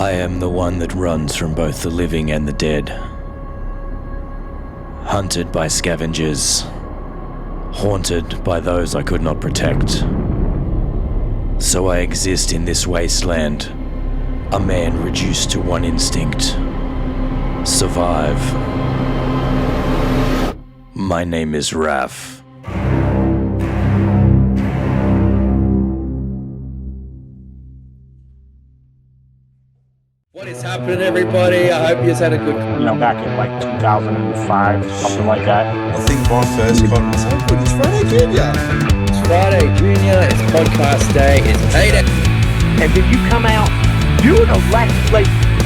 I am the one that runs from both the living and the dead. Hunted by scavengers. Haunted by those I could not protect. So I exist in this wasteland. A man reduced to one instinct. Survive. My name is Raph. What is happening, everybody? I hope you've had a good... back in like 2005, something like that. I think my first podcast... It's Friday Junior. It's Friday Junior, it's podcast day, it's payday. And if you come out doing a like,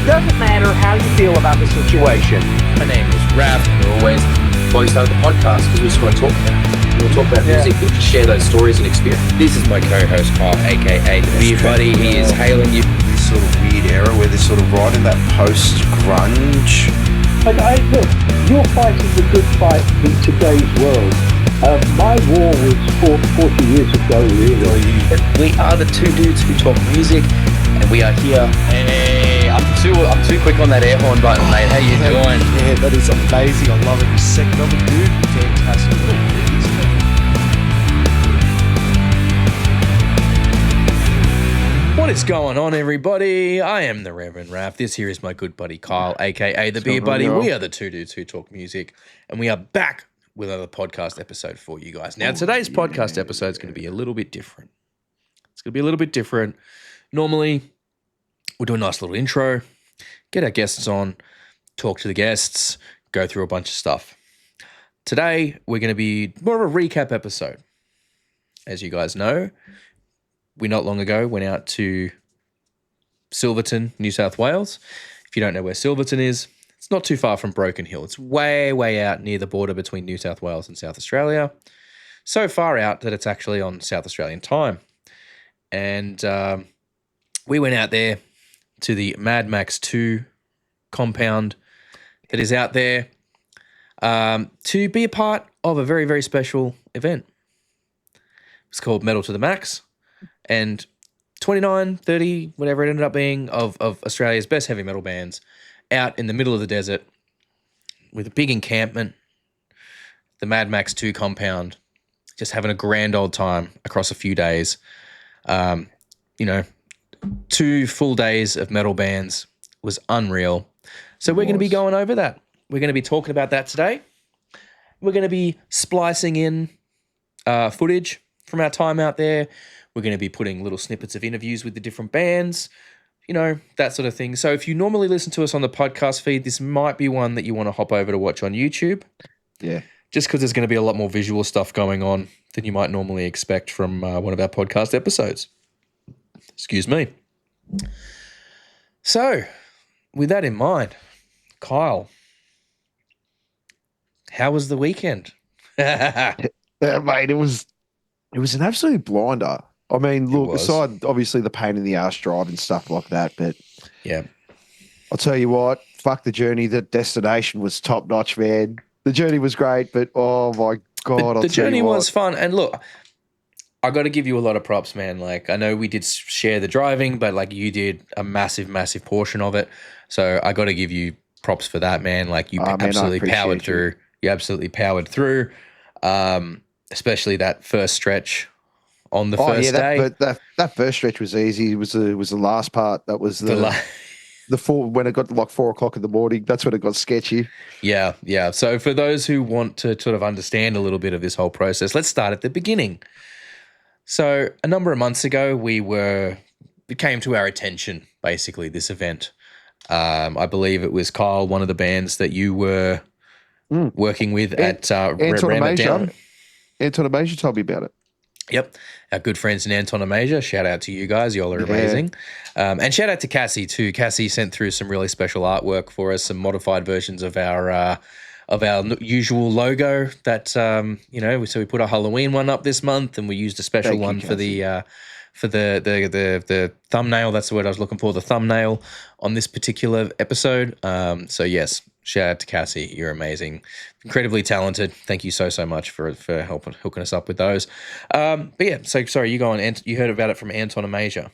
doesn't matter how you feel about the situation. My name is Raph. We're always start the podcast because we just want to talk about it. We'll talk about music, we'll just share those stories and experience. This is my co-host, Kyle, aka The Beer Buddy. He is hailing you. This sort of weird era where they're sort of right in that post-grunge. Look, you're fighting the good fight in today's world. My war was fought 40 years ago, really. We are the two dudes who talk music, and we are here. Hey, I'm too quick on that air horn button, mate. How you doing? Yeah, that is amazing. I love every second of it, dude. Fantastic. What is going on, everybody? I am the Reverend Raph. This here is my good buddy Kyle, aka The Beer Buddy. We are the two dudes who talk music, and we are back with another podcast episode for you guys. Now, today's podcast episode is going to be a little bit different. It's going to be a little bit different. Normally, we'll do a nice little intro, get our guests on, talk to the guests, go through a bunch of stuff. Today, we're going to be more of a recap episode. As you guys know, we not long ago went out to Silverton, New South Wales. If you don't know where Silverton is, it's not too far from Broken Hill. It's way, way out near the border between New South Wales and South Australia. So far out that it's actually on South Australian time. And we went out there to the Mad Max 2 compound that is out there to be a part of a very, very special event. It's called Metal to the Max. And 29, 30, whatever it ended up being, of Australia's best heavy metal bands out in the middle of the desert with a big encampment, the Mad Max 2 compound, just having a grand old time across a few days. 2 full days of metal bands was unreal. So we're going to be going over that. We're going to be talking about that today. We're going to be splicing in footage from our time out there. We're going to be putting little snippets of interviews with the different bands, that sort of thing. So if you normally listen to us on the podcast feed, this might be one that you want to hop over to watch on YouTube. Yeah. Just because there's going to be a lot more visual stuff going on than you might normally expect from one of our podcast episodes. Excuse me. So, with that in mind, Kyle, how was the weekend? Mate, it was an absolute blinder. I mean, look, aside obviously the pain in the arse drive and stuff like that, but yeah, I'll tell you what, fuck the journey. The destination was top notch, man. The journey was great, but oh my God. The journey was fun. And look, I got to give you a lot of props, man. Like, I know we did share the driving, but like you did a massive, massive portion of it. So I got to give you props for that, man. Like you absolutely powered through. You absolutely powered through, especially that first stretch on the first day. That first stretch was easy. It was the last part. That was the when it got like 4 o'clock in the morning. That's when it got sketchy. Yeah. So for those who want to sort of understand a little bit of this whole process, let's start at the beginning. So a number of months ago, it came to our attention, basically, this event. I believe it was Kyle, one of the bands that you were working with at Anton Amasia told me about it. Yep. Our good friends in Anton Amasia. Shout out to you guys. Y'all are amazing. And shout out to Cassie too. Cassie sent through some really special artwork for us, some modified versions of our usual logo that, so we put a Halloween one up this month and we used a special one for the thumbnail. That's the word I was looking for, the thumbnail on this particular episode. So yes, shout out to Cassie. You're amazing. Incredibly talented. Thank you so much for hooking us up with those. But yeah, so sorry, you go on. You heard about it from Anton Amasia.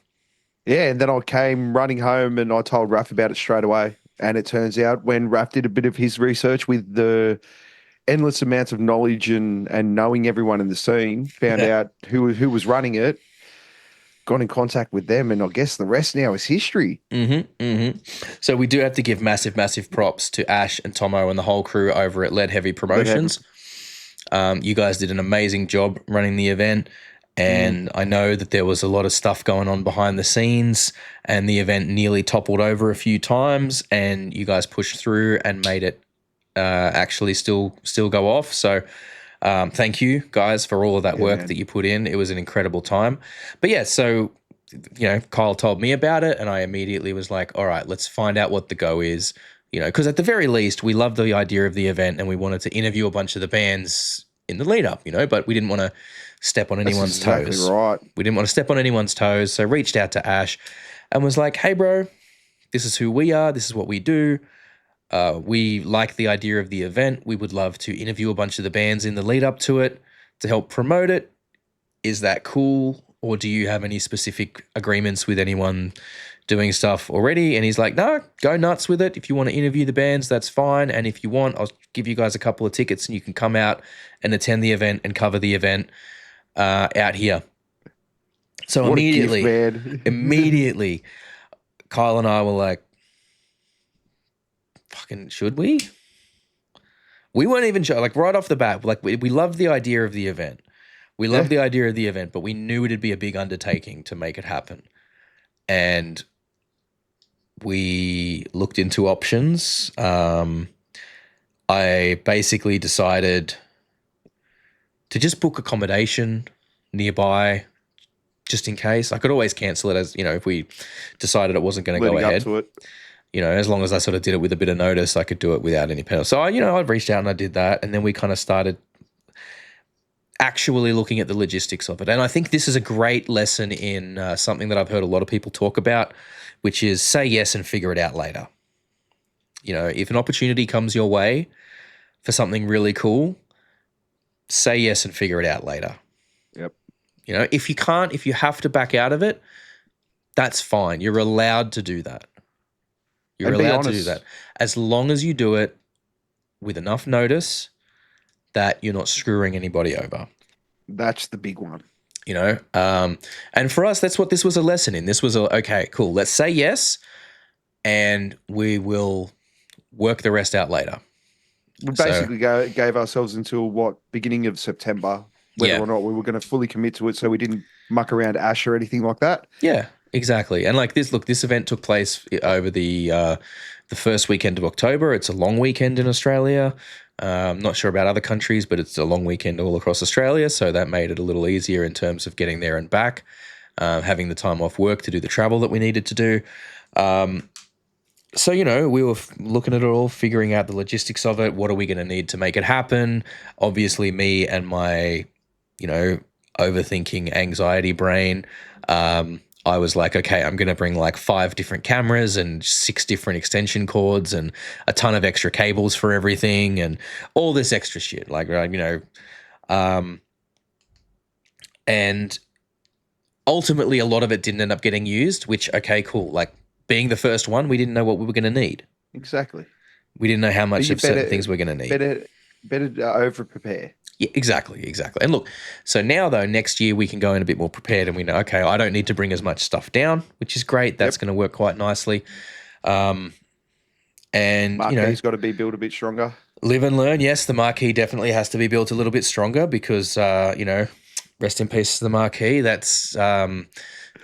Yeah, and then I came running home and I told Raph about it straight away. And it turns out when Raph did a bit of his research with the endless amounts of knowledge and knowing everyone in the scene, found out who was running it, got in contact with them, and I guess the rest now is history. So we do have to give massive, massive props to Ash and Tomo and the whole crew over at Lead Heavy Promotions. You guys did an amazing job running the event, and I know that there was a lot of stuff going on behind the scenes, and the event nearly toppled over a few times, and you guys pushed through and made it actually still go off. So thank you guys for all of that work that you put in. It was an incredible time. But yeah, so Kyle told me about it, and I immediately was like, all right, let's find out what the go is. Because at the very least, we loved the idea of the event, and we wanted to interview a bunch of the bands in the lead up, but we didn't want to step on anyone's toes. Right. We didn't want to step on anyone's toes, so reached out to Ash and was like, hey, bro, this is who we are. This is what we do. We like the idea of the event. We would love to interview a bunch of the bands in the lead up to it to help promote it. Is that cool? Or do you have any specific agreements with anyone doing stuff already? And he's like, no, go nuts with it. If you want to interview the bands, that's fine. And if you want, I'll give you guys a couple of tickets and you can come out and attend the event and cover the event out here. So What a gift, immediately, Kyle and I were like, fucking, should we? We weren't even sure, like right off the bat, like we loved the idea of the event. We loved the idea of the event, but we knew it'd be a big undertaking to make it happen. And we looked into options. I basically decided to just book accommodation nearby just in case. I could always cancel it as, if we decided it wasn't going to go ahead. Up to it. As long as I sort of did it with a bit of notice, I could do it without any penalty. So, I reached out and I did that. And then we kind of started actually looking at the logistics of it. And I think this is a great lesson in something that I've heard a lot of people talk about, which is say yes and figure it out later. If an opportunity comes your way for something really cool, say yes and figure it out later. Yep. If you have to back out of it, that's fine. You're allowed to do that. You're allowed to do that. As long as you do it with enough notice that you're not screwing anybody over. That's the big one. And for us, that's what this was a lesson in. This was okay, cool. Let's say yes, and we will work the rest out later. We basically gave ourselves until beginning of September, whether or not we were going to fully commit to it, so we didn't muck around Ash or anything like that. Yeah, exactly. And like this, this event took place over the first weekend of October. It's a long weekend in Australia. I'm not sure about other countries, but it's a long weekend all across Australia, so that made it a little easier in terms of getting there and back, having the time off work to do the travel that we needed to do. So, we were looking at it all, figuring out the logistics of it. What are we going to need to make it happen? Obviously, me and my, overthinking anxiety brain, I was like, okay, I'm going to bring like 5 different cameras and 6 different extension cords and a ton of extra cables for everything and all this extra shit. Like, and ultimately a lot of it didn't end up getting used, which, okay, cool. Like being the first one, we didn't know what we were going to need. Exactly. We didn't know how much of certain things we're going to need. Better over prepare. Yeah, exactly. And look, so now though, next year we can go in a bit more prepared and we know, okay, I don't need to bring as much stuff down, which is great. That's going to work quite nicely. And Marquee's got to be built a bit stronger. Live and learn. Yes, the marquee definitely has to be built a little bit stronger because, rest in peace to the marquee. That's on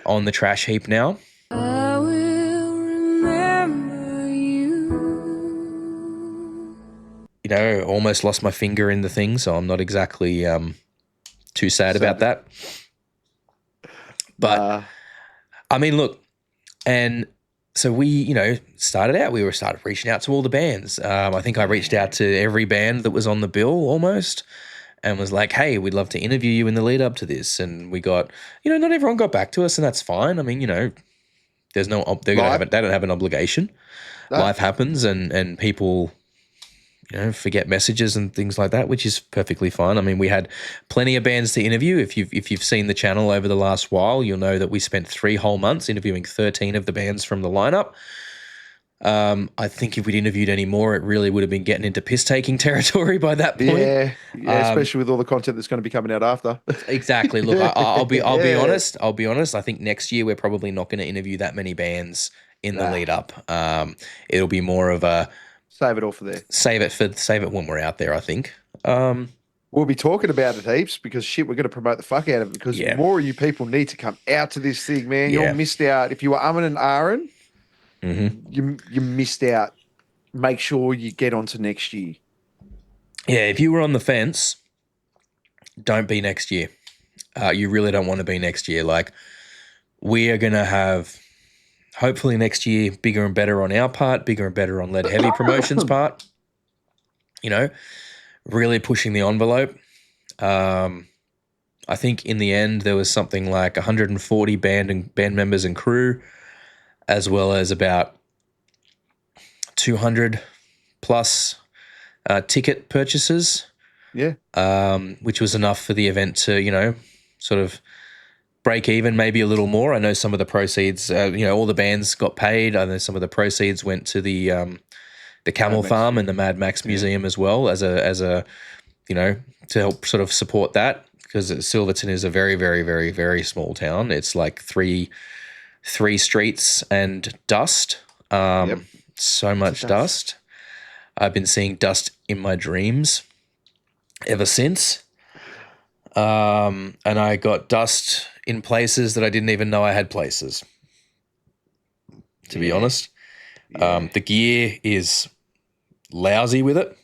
the trash heap now. I will remember you. Almost lost my finger in the thing, so I'm not exactly too sad about that. But I mean, look, and so we, started out. We started reaching out to all the bands. I think I reached out to every band that was on the bill almost, and was like, "Hey, we'd love to interview you in the lead up to this." And we got, not everyone got back to us, and that's fine. I mean, there's no, they don't have an obligation. No. Life happens, and people. forget messages and things like that, which is perfectly fine. I mean, we had plenty of bands to interview. If you've seen the channel over the last while, you'll know that we spent 3 whole months interviewing 13 of the bands from the lineup. I think if we'd interviewed any more, it really would have been getting into piss-taking territory by that point. Yeah, especially with all the content that's going to be coming out after. Exactly. Look, I'll be honest. I'll be honest. I think next year we're probably not going to interview that many bands in the lead up. It'll be more of a save it all for there. Save it when we're out there, I think. We'll be talking about it heaps because shit, we're going to promote the fuck out of it because more of you people need to come out to this thing, man. You're missed out. If you were umming and ahhing, you missed out. Make sure you get on to next year. Yeah, if you were on the fence, don't be next year. You really don't want to be next year. Like, we are going to have, hopefully next year, bigger and better on our part, bigger and better on Lead Heavy Promotions' part. Really pushing the envelope. I think in the end there was something like 140 band members and crew, as well as about 200 plus ticket purchases. Yeah. Which was enough for the event to, sort of break even, maybe a little more. I know some of the proceeds, all the bands got paid. I know some of the proceeds went to the Camel Farm and the Mad Max Museum as well as a to help sort of support that, because Silverton is a very, very, very, very small town. It's like three streets and dust. So much dust. I've been seeing dust in my dreams ever since. And I got dust in places that I didn't even know I had places, to be honest. The gear is lousy with it.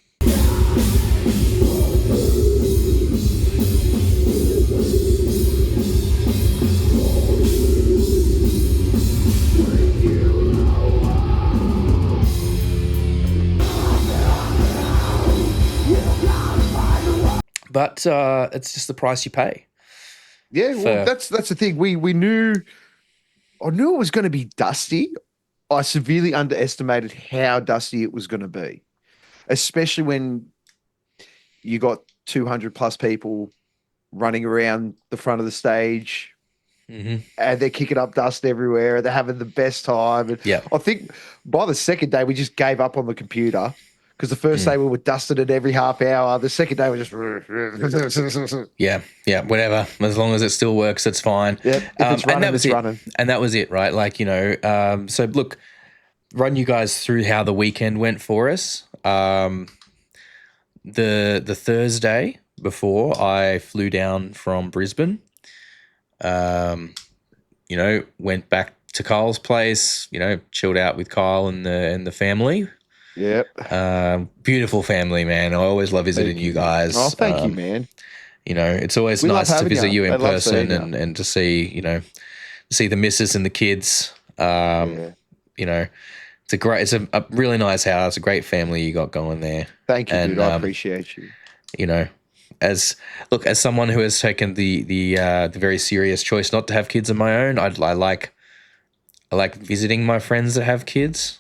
But it's just the price you pay. Yeah, well, that's the thing. I knew it was going to be dusty. I severely underestimated how dusty it was going to be, especially when you got 200 plus people running around the front of the stage, and they're kicking up dust everywhere. They're having the best time. And I think by the second day, we just gave up on the computer. Because the first day we were dusted it every half hour. The second day we just... Yeah, whatever. As long as it still works, it's fine. Yep. If it's running, it's running. And that was it, right? Like, so look, run you guys through how the weekend went for us. The Thursday before I flew down from Brisbane, went back to Kyle's place, chilled out with Kyle and the family. Yep. Beautiful family, man. I always love visiting you guys. Oh, thank you, man. It's always nice to visit you in person and to see, see the missus and the kids. It's a really nice house, a great family you got going there. Thank you, dude. I appreciate you. As someone who has taken the very serious choice not to have kids of my own, I like visiting my friends that have kids,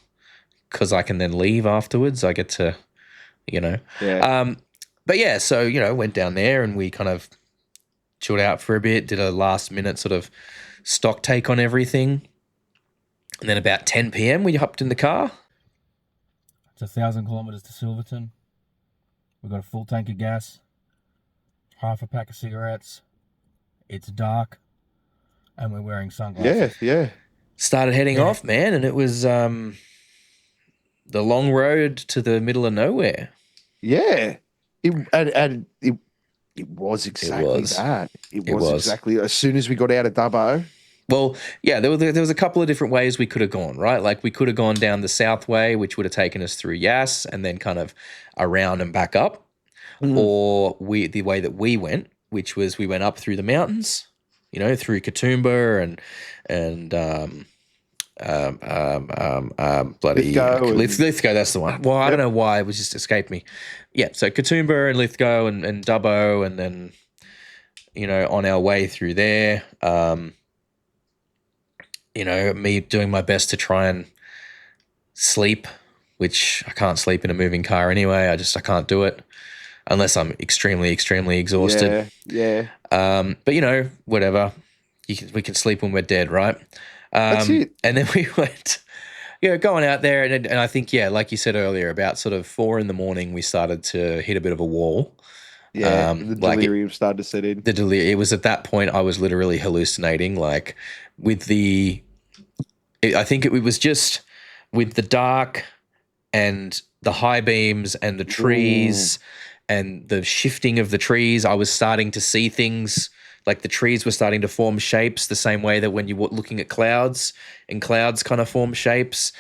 because I can then leave afterwards. I get to, But yeah, so, went down there and we kind of chilled out for a bit, did a last minute sort of stock take on everything. And then about 10 p.m. we hopped in the car. It's 1,000 kilometres to Silverton. We've got a full tank of gas, half a pack of cigarettes. It's dark and we're wearing sunglasses. Yeah. Started heading off, man, and it was... the long road to the middle of nowhere. Yeah. It was exactly that. It was exactly as soon as we got out of Dubbo. Well, yeah, there was a couple of different ways we could have gone, right? Like, we could have gone down the south way, which would have taken us through Yass and then kind of around and back up. Or the way that we went, which was we went up through the mountains, through Katoomba and Lithgow, that's the one. Well, I don't know why, it was just escaped me. Yeah, so Katoomba and Lithgow and Dubbo, and then on our way through there, me doing my best to try and sleep which I can't sleep in a moving car anyway. I can't do it unless I'm extremely, extremely exhausted. Yeah. But whatever. We can sleep when we're dead, right? That's it. And then we went, going out there, and I think, like you said earlier, about sort of 4 a.m, we started to hit a bit of a wall. Yeah, the delirium started to set in. It was at that point I was literally hallucinating, like with I think it was just with the dark and the high beams and the trees and the shifting of the trees. I was starting to see things, like the trees were starting to form shapes the same way that when you were looking at clouds, and clouds kind of form shapes.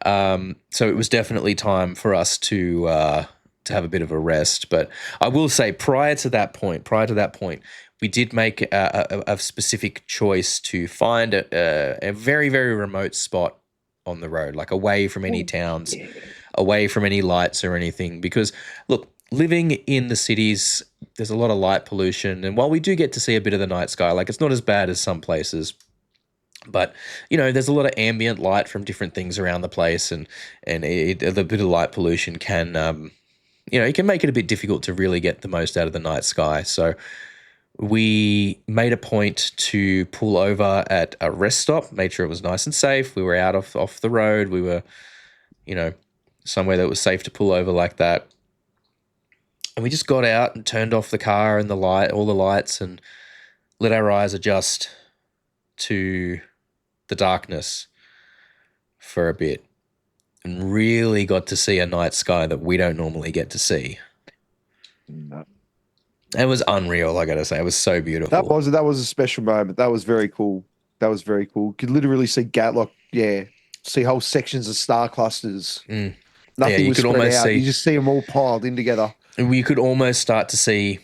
So it was definitely time for us to have a bit of a rest. But I will say, prior to that point, we did make a specific choice to find a very, very remote spot on the road, like away from any towns, away from any lights or anything. Because, look, living in the cities, there's a lot of light pollution. And while we do get to see a bit of the night sky, like it's not as bad as some places. But, there's a lot of ambient light from different things around the place. And the bit of light pollution can... it can make it a bit difficult to really get the most out of the night sky. So we made a point to pull over at a rest stop, made sure it was nice and safe. We were out off the road. We were, somewhere that was safe to pull over like that. And we just got out and turned off the car and all the lights, and let our eyes adjust to the darkness for a bit. And really got to see a night sky that we don't normally get to see. No. It was unreal, I gotta say. It was so beautiful. That was a special moment. That was very cool. You could literally see see whole sections of star clusters. Nothing was spread out. You just see them all piled in together. And you could almost start to see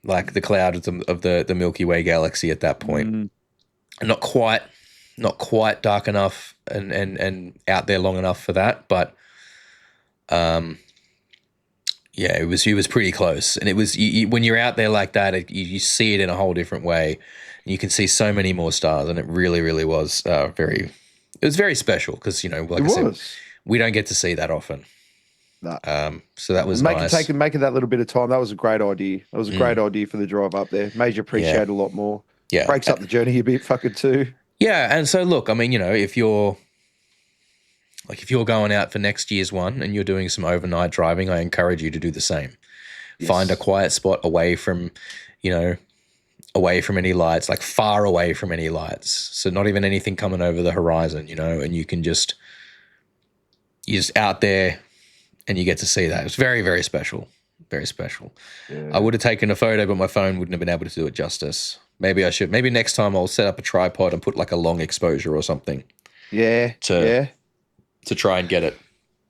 like the cloud of the Milky Way galaxy at that point. Not quite dark enough and out there long enough for that, but it was pretty close. And it was when you're out there like that, you see it in a whole different way. You can see so many more stars, and it really, really was very special because like I said, we don't get to see that often. No. So that was nice. Making that little bit of time. That was a great idea. That was a great idea for the drive up there. Made you appreciate it a lot more. Yeah, breaks up the journey a bit, fucking too. Yeah, and so look, I mean, if you're going out for next year's one and you're doing some overnight driving, I encourage you to do the same. Yes. Find a quiet spot away from any lights, like far away from any lights. So not even anything coming over the horizon, and you're just out there and you get to see that. It's very, very special. Very special. Yeah. I would have taken a photo, but my phone wouldn't have been able to do it justice. Maybe I should. Maybe next time I'll set up a tripod and put like a long exposure or something. Yeah. To try and get it.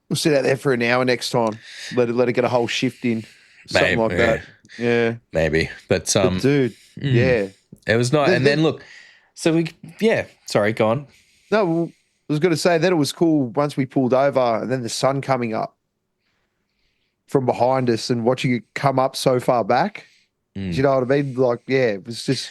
We'll sit out there for an hour next time. Let it get a whole shift in. Something like that. Yeah. Maybe. But dude, yeah. It was nice. And then look, so sorry, go on. No, I was going to say that it was cool once we pulled over and then the sun coming up from behind us and watching it come up so far back. Do you know what I mean? Like, it was just...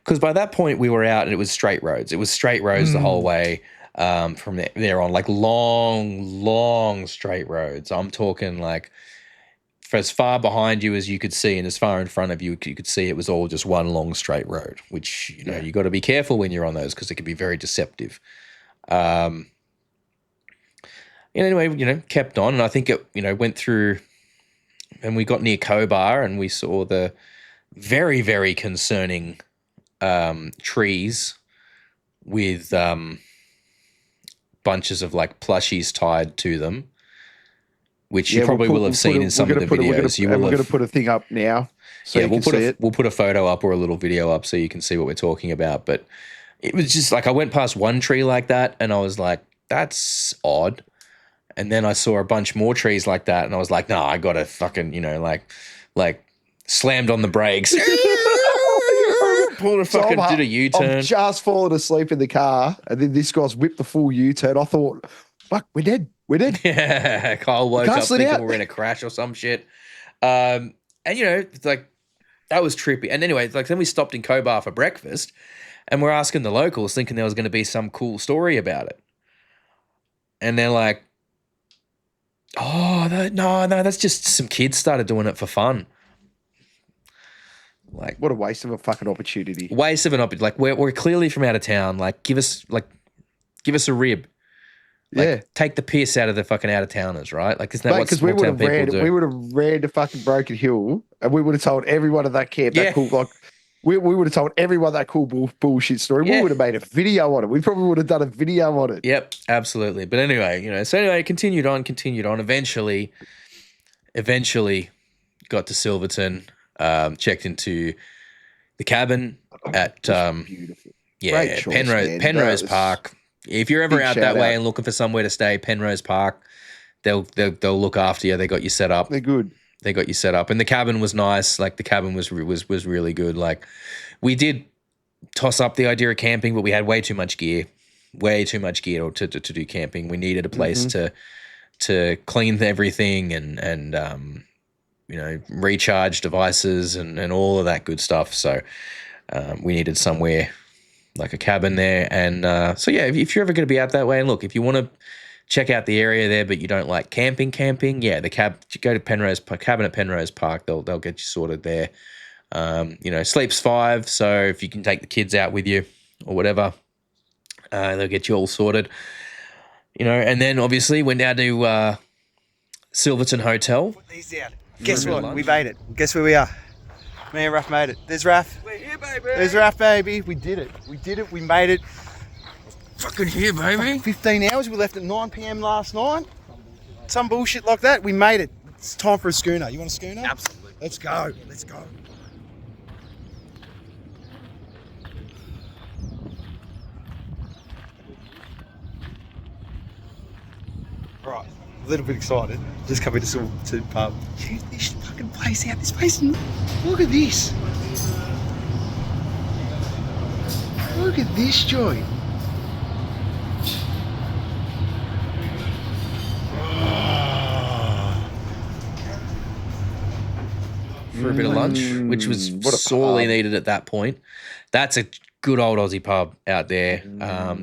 Because by that point we were out and it was straight roads. It was straight roads the whole way from there on, like long straight roads. I'm talking like for as far behind you as you could see and as far in front of you could see, it was all just one long straight road, which, you got to be careful when you're on those because it can be very deceptive. Anyway, kept on, and I think it, went through, and we got near Cobar and we saw the very, very concerning trees with bunches of like plushies tied to them, which you probably will have seen in some of the videos. We're going to put a thing up now. So we'll put a photo up or a little video up so you can see what we're talking about. But it was just like I went past one tree like that and I was like, that's odd. And then I saw a bunch more trees like that and I was like, no, I got to fucking, like slammed on the brakes. Did a U-turn. I've just fallen asleep in the car and then this guy's whipped the full U-turn. I thought, fuck, we're dead. Yeah, Kyle woke up thinking we're in a crash or some shit. And it's like that was trippy. And anyway, like then we stopped in Cobar for breakfast and we're asking the locals thinking there was going to be some cool story about it. And they're like, Oh, no, that's just some kids started doing it for fun. Like, What a waste of a fucking opportunity. waste of an opportunity. Like, we're clearly from out of town. Like, give us a rib. Like, Yeah. take the piss out of the fucking out of towners, right? Like, isn't that what Because we small would town have people do? we would have ran to fucking Broken Hill, and we would have told everyone of that camp Yeah. that cool. Like, we would have told everyone that cool bullshit story. Yeah. We would have made a video on it. We probably would have done a video on it. Yep, absolutely. But anyway, it continued on. Eventually got to Silverton, checked into the cabin at Beautiful. yeah, Great choice, man. Penrose That was- Park. If you're ever Big out shout that way out. and looking for somewhere to stay, Penrose Park, they'll look after you. They got you set up. They're good. They got you set up, and the cabin was nice. Like, the cabin was really good. Like, we did toss up the idea of camping, but we had way too much gear to do camping. We needed a place to clean everything and recharge devices and all of that good stuff. So we needed somewhere like a cabin there. And so yeah, if you're ever going to be out that way, and look, if you want to check out the area there, but you don't like camping, yeah, you go to cabin at Penrose Park. They'll get you sorted there. Sleep's 5, so if you can take the kids out with you or whatever, they'll get you all sorted. And then obviously went down to Silverton Hotel. Put these out. Guess what? We made it. Guess where we are? Me and Raph made it. There's Raph. We're here, baby. There's Raph, baby. We did it. We made it. Fucking here, baby. 15 hours. We left at 9 p.m. last night. Some bullshit like that. We made it. It's time for a schooner. You want a schooner? Absolutely. Let's go. Let's go. Right. A little bit excited. Just coming to the pub. Check this fucking place out. This place. Look at this. Look at this joint. For a bit of lunch, which was What a sorely pub. needed at that point. That's a good old Aussie pub out there.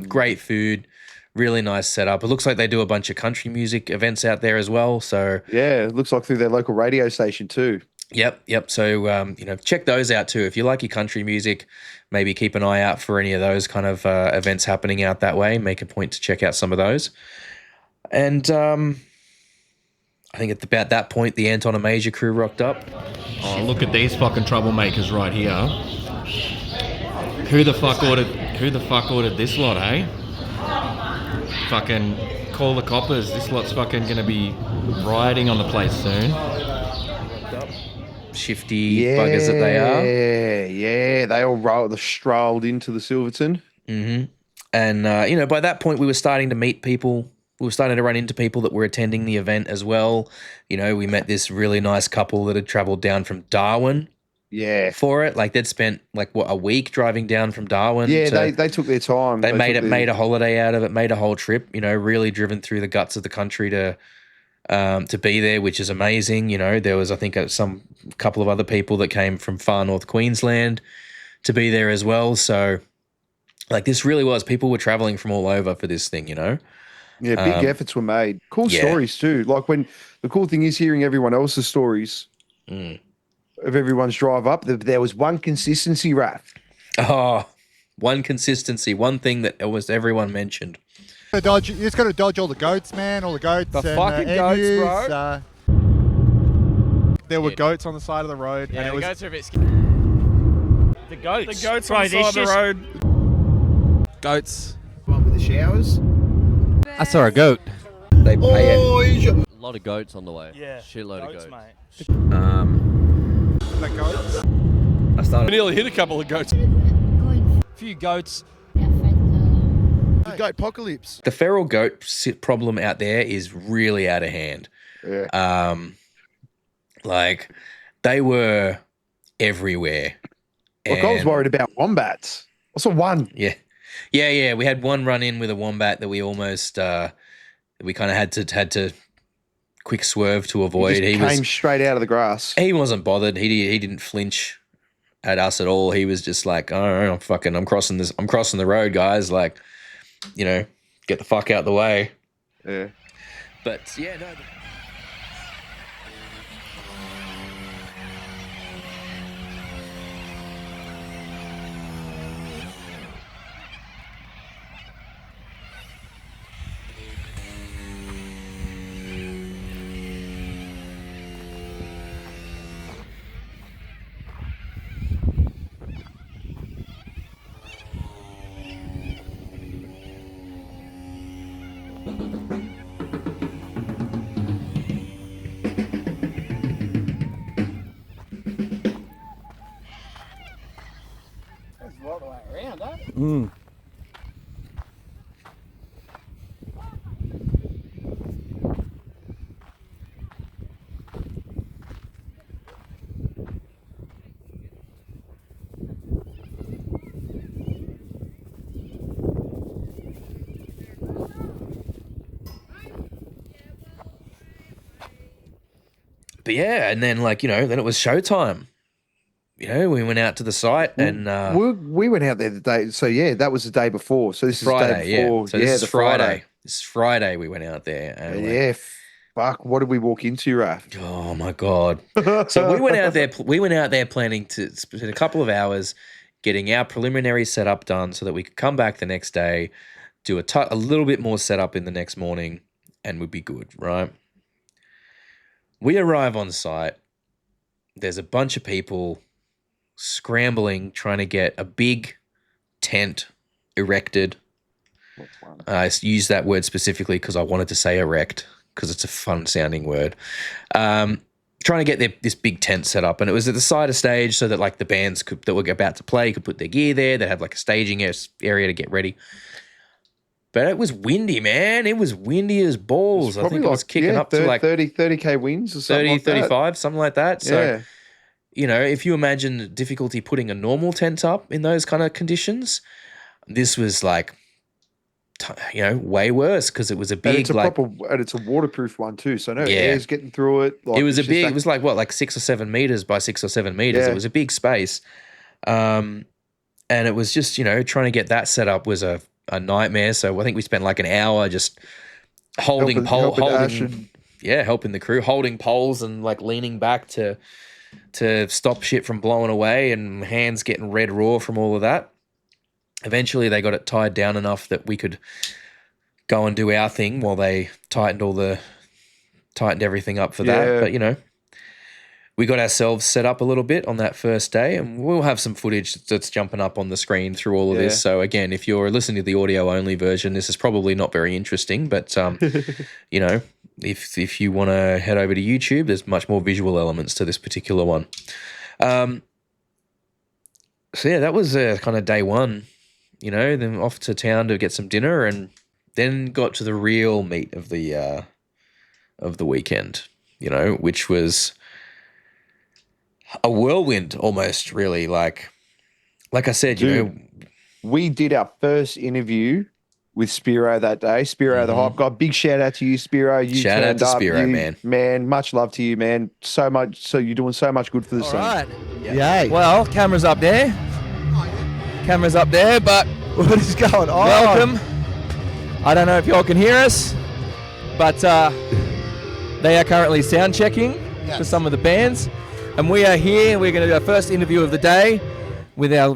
Great food, really nice setup. It looks like they do a bunch of country music events out there as well. So Yeah, it looks like through their local radio station too. yep. So check those out too. If you like your country music, maybe keep an eye out for any of those kind of events happening out that way. Make a point to check out some of those. And I think at about that point, the Anton and Major crew rocked up. Oh, look at these fucking troublemakers right here. Who the fuck ordered this lot, eh? Fucking call the coppers. This lot's fucking gonna be rioting on the place soon. Shifty buggers that they are. Yeah. They all strolled into the Silverton. Mm-hmm. And, by that point, we were starting to meet people. We were starting to run into people that were attending the event as well. We met this really nice couple that had traveled down from Darwin Yeah. for it. Like, they'd spent, a week driving down from Darwin. Yeah, they took their time. They made took a holiday out of it, made a whole trip, really driven through the guts of the country to be there, which is amazing. There was, I think, some couple of other people that came from far north Queensland to be there as well. So, this really was, people were traveling from all over for this thing, Yeah, big efforts were made. Cool yeah. stories too. Like, when the cool thing is hearing everyone else's stories of everyone's drive up. There was one consistency, Raph. Oh, one consistency, one thing that almost everyone mentioned. You just got to dodge all the goats, man. All the goats. The and, fucking goats, emus, bro. There were goats on the side of the road. Yeah, and the it was, goats are a bit scary. The goats on the side of the road. Goats. One with the showers. I saw a goat. They pay it. A lot of goats on the way. Yeah. Shitload of goats. Mate. the goats. I started. I nearly hit a couple of goats. A few goats. The goat apocalypse. The feral goat problem out there is really out of hand. Yeah. They were everywhere. Look, I was And- worried about wombats. I saw one. Yeah. We had one run in with a wombat that we almost we kind of had to quick swerve to avoid. He came straight out of the grass. He wasn't bothered. He didn't flinch at us at all. He was just like, oh, I'm crossing the road, guys. Like, get the fuck out the way. Yeah. But yeah, no. But yeah, and then then it was showtime. We went out to the site and we went out there the day. So yeah, that was the day before. So this Friday, is the day before. yeah. So this is Friday. This is Friday we went out there. And fuck. What did we walk into, Raph? Oh my God. So we went out there. We went out there planning to spend a couple of hours getting our preliminary setup done so that we could come back the next day, do a little bit more setup in the next morning, and we'd be good, right? We arrive on site. There's a bunch of people scrambling, trying to get a big tent erected. I use that word specifically because I wanted to say erect because it's a fun sounding word. Trying to get this big tent set up, and it was at the side of stage so that the bands that were about to play could put their gear there. They'd have a staging area to get ready. But it was windy, man. It was windy as balls. I think it was kicking up to 30K winds or something 30, 35, something like that. So, yeah. If you imagine the difficulty putting a normal tent up in those kind of conditions, this was way worse because it was a big, and it's a waterproof one too. So air's getting through it. It was it was 6 or 7 meters by 6 or 7 meters. Yeah. It was a big space. And it was just, trying to get that set up was a nightmare. So I think we spent an hour just helping the crew, holding poles and leaning back to stop shit from blowing away and hands getting red raw from all of that. Eventually they got it tied down enough that we could go and do our thing while they tightened everything up for that. But we got ourselves set up a little bit on that first day, and we'll have some footage that's jumping up on the screen through all of this. So again, if you're listening to the audio only version, this is probably not very interesting, but if you want to head over to YouTube, there's much more visual elements to this particular one. So yeah, that was kind of day one, then off to town to get some dinner, and then got to the real meat of the weekend, which was a whirlwind almost, really. Like I said, we did our first interview with Spiro that day. Spiro, the hype guy. Big shout out to you, Spiro. Shout out to Spiro, man. Man, much love to you, man. So much. So you're doing so much good for the scene. All right. Yay. Well, camera's up there. Camera's up there, but what is going on? Welcome. I don't know if y'all can hear us, but they are currently sound checking for some of the bands. And we are here. We're going to do our first interview of the day with our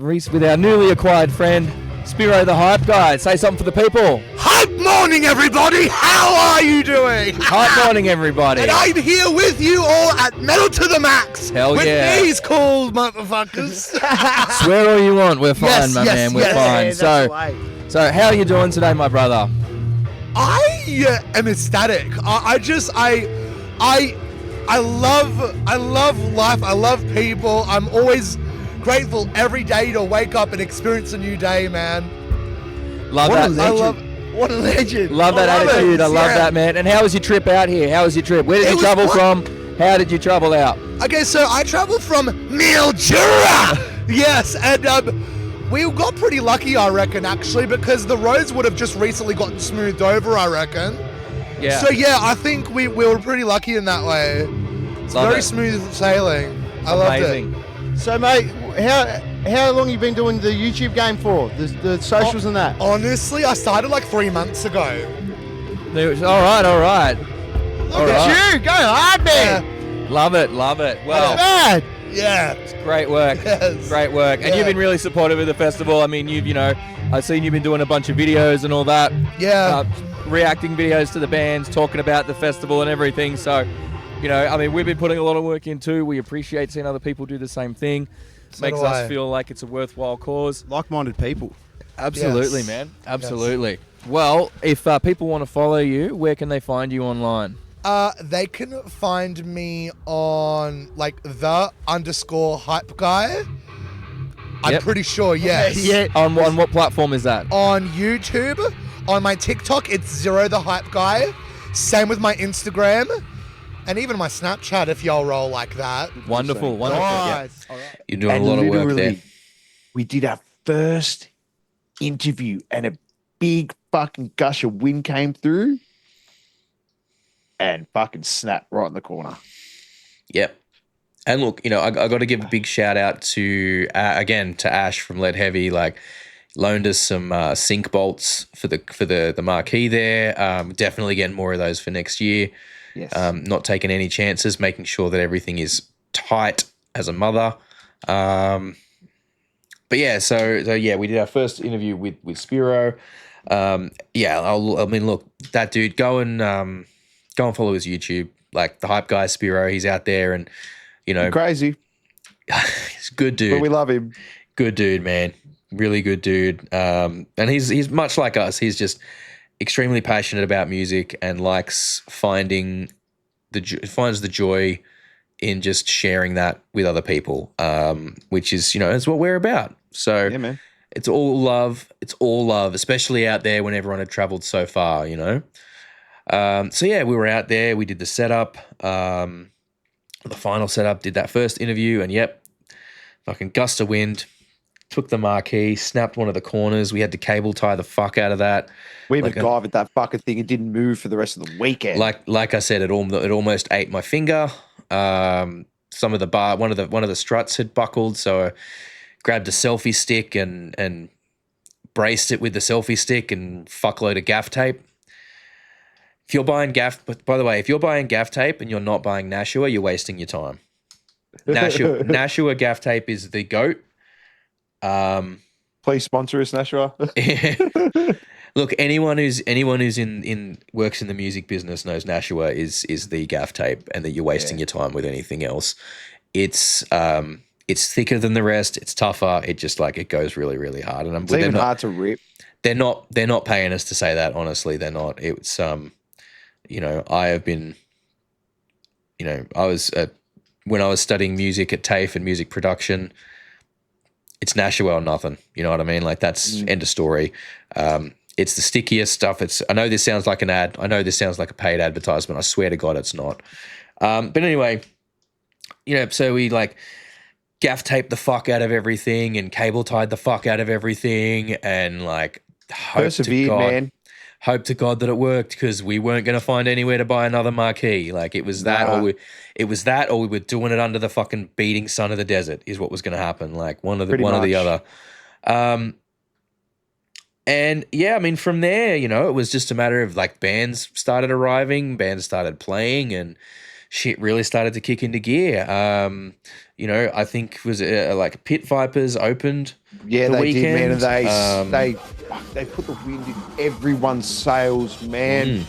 newly acquired friend, Spiro the Hype Guy. Say something for the people. Hype morning, everybody. How are you doing? Hype morning, everybody. And I'm here with you all at Metal to the Max. Hell with yeah. With these cool motherfuckers. Swear all you want. We're fine, my man. We're fine. Yeah, so how are you doing today, my brother? I am ecstatic. I love life. I love people. I'm always grateful every day to wake up and experience a new day, man. What a legend. Love that attitude. I love that, man. And how was your trip out here? How was your trip? Where did you travel from? How did you travel out? Okay, so I traveled from Mildura. Yes, and we got pretty lucky, I reckon, actually, because the roads would have just recently gotten smoothed over, I reckon. Yeah. So yeah, I think we were pretty lucky in that way. It's very smooth sailing. I loved it. So mate, how long have you been doing the YouTube game for? The socials and that? Honestly, I started 3 months ago. All right. Look at you, go hard, man. Love it. Well, bad. Yeah. It's great work. Yes. Great work. And you've been really supportive of the festival. I mean, I've seen you've been doing a bunch of videos and all that. Yeah. Reacting videos to the bands, talking about the festival and everything. So, we've been putting a lot of work in too. We appreciate seeing other people do the same thing. Makes us feel like it's a worthwhile cause. Like-minded people. Absolutely, man. Absolutely. Yes. Well, if people want to follow you, where can they find you online? They can find me on the _hype guy. I'm pretty sure, yes. Yeah. On what platform is that? On YouTube. On my TikTok, it's Zero the Hype Guy. Same with my Instagram. And even my Snapchat, if y'all roll like that. Wonderful. Nice. Yeah. You're doing a lot of work there. We did our first interview and a big fucking gush of wind came through and fucking snapped right in the corner. Yep. And look, I got to give a big shout out to Ash from Lead Heavy. Like, loaned us some sync bolts for the marquee there. Definitely getting more of those for next year. Yes. Not taking any chances, making sure that everything is tight as a mother. But yeah, so yeah, we did our first interview with Spiro. Look, that dude, go and follow his YouTube. Like, the Hype Guy Spiro, he's out there, and crazy. He's a good dude. But we love him. Good dude, man. Really good dude. And he's much like us. He's just extremely passionate about music and likes finds the joy in just sharing that with other people, which is, is what we're about. So yeah, man. It's all love. It's all love, especially out there when everyone had traveled so far, So yeah, we were out there. We did the setup, the final setup, did that first interview, and yep, fucking gust of wind, took the marquee, snapped one of the corners. We had to cable tie the fuck out of that. We MacGyvered that fucking thing. It didn't move for the rest of the weekend. Like I said, it almost ate my finger. Some of the one of the struts had buckled, so I grabbed a selfie stick and braced it with the selfie stick and fuckload of gaff tape. If you're buying by the way, if you're buying gaff tape and you're not buying Nashua, you're wasting your time. Nashua gaff tape is the GOAT. Please sponsor us, Nashua. Look, anyone who's in works in the music business knows Nashua is the gaff tape, and that you're wasting your time with anything else. It's thicker than the rest. It's tougher. It just it goes really, really hard. And it's even hard to rip. They're not paying us to say that. Honestly, they're not. It's I have been, I was when I was studying music at TAFE and music production. It's Nashua or nothing. You know what I mean? Like, that's end of story. It's the stickiest stuff. I know this sounds like an ad. I know this sounds like a paid advertisement. I swear to God it's not. But anyway, so we gaff taped the fuck out of everything and cable tied the fuck out of everything, and hope to God that it worked, because we weren't going to find anywhere to buy another marquee. It was that, or we were doing it under the fucking beating sun of the desert is what was going to happen. One or the other. And yeah, I mean, from there, it was just a matter of bands started arriving, bands started playing, and shit really started to kick into gear. I think it was Pit Vipers opened. Yeah, the they weekend. did, man. They put the wind in everyone's sails, man.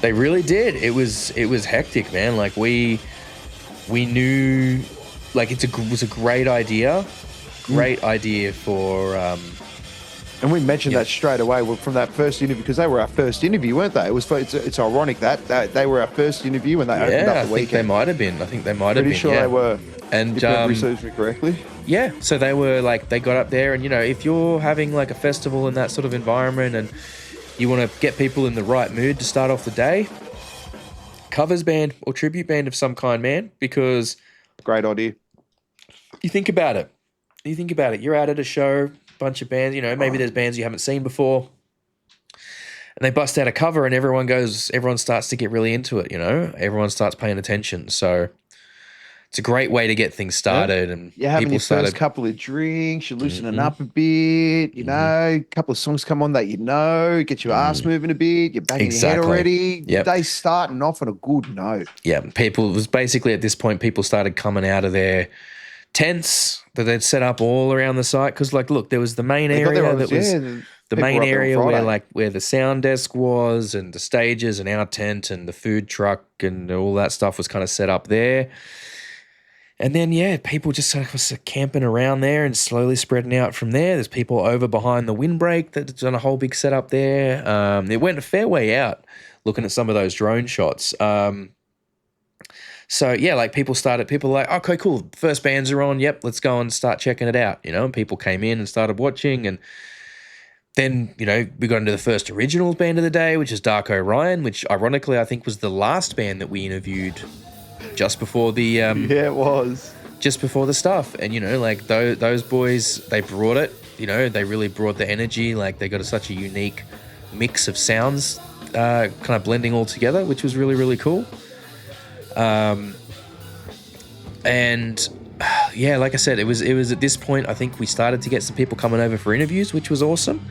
They really did. It was hectic, man. We knew it was a great idea. Great idea for and we mentioned that straight away from that first interview, because they were our first interview, weren't they? It's ironic that they were our first interview when they opened up the weekend. I think they might have been. Pretty sure they were. And if I researched me correctly. Yeah, so they were they got up there, and if you're having a festival in that sort of environment and you want to get people in the right mood to start off the day, covers band or tribute band of some kind, man, because great idea. You think about it. You're out at a show, bunch of bands, maybe there's bands you haven't seen before, and they bust out a cover, and everyone starts to get really into it, everyone starts paying attention. So it's a great way to get things started. And you're having your first couple of drinks, you're loosening up a bit, a couple of songs come on that get your ass moving a bit, you're banging your head already. Yep. They starting off on a good note. Yeah, it was basically at this point, people started coming out of their tents that they'd set up all around the site, because look, there was the main area that was the main area where the sound desk was, and the stages, and our tent, and the food truck, and all that stuff was kind of set up there. And then people just was camping around there and slowly spreading out from there. There's people over behind the windbreak that's done a whole big setup there. It went a fair way out looking at some of those drone shots. So yeah, like people were like, okay, cool. First bands are on. Yep, let's go and start checking it out. And people came in and started watching, and then we got into the first original band of the day, which is Dark Orion, which ironically I think was the last band that we interviewed just before the yeah, it was just before the stuff. And like those boys, they brought it. They really brought the energy. Like they got such a unique mix of sounds, kind of blending all together, which was really, really cool. And yeah, like I said, it was at this point I think we started to get some people coming over for interviews, which was awesome.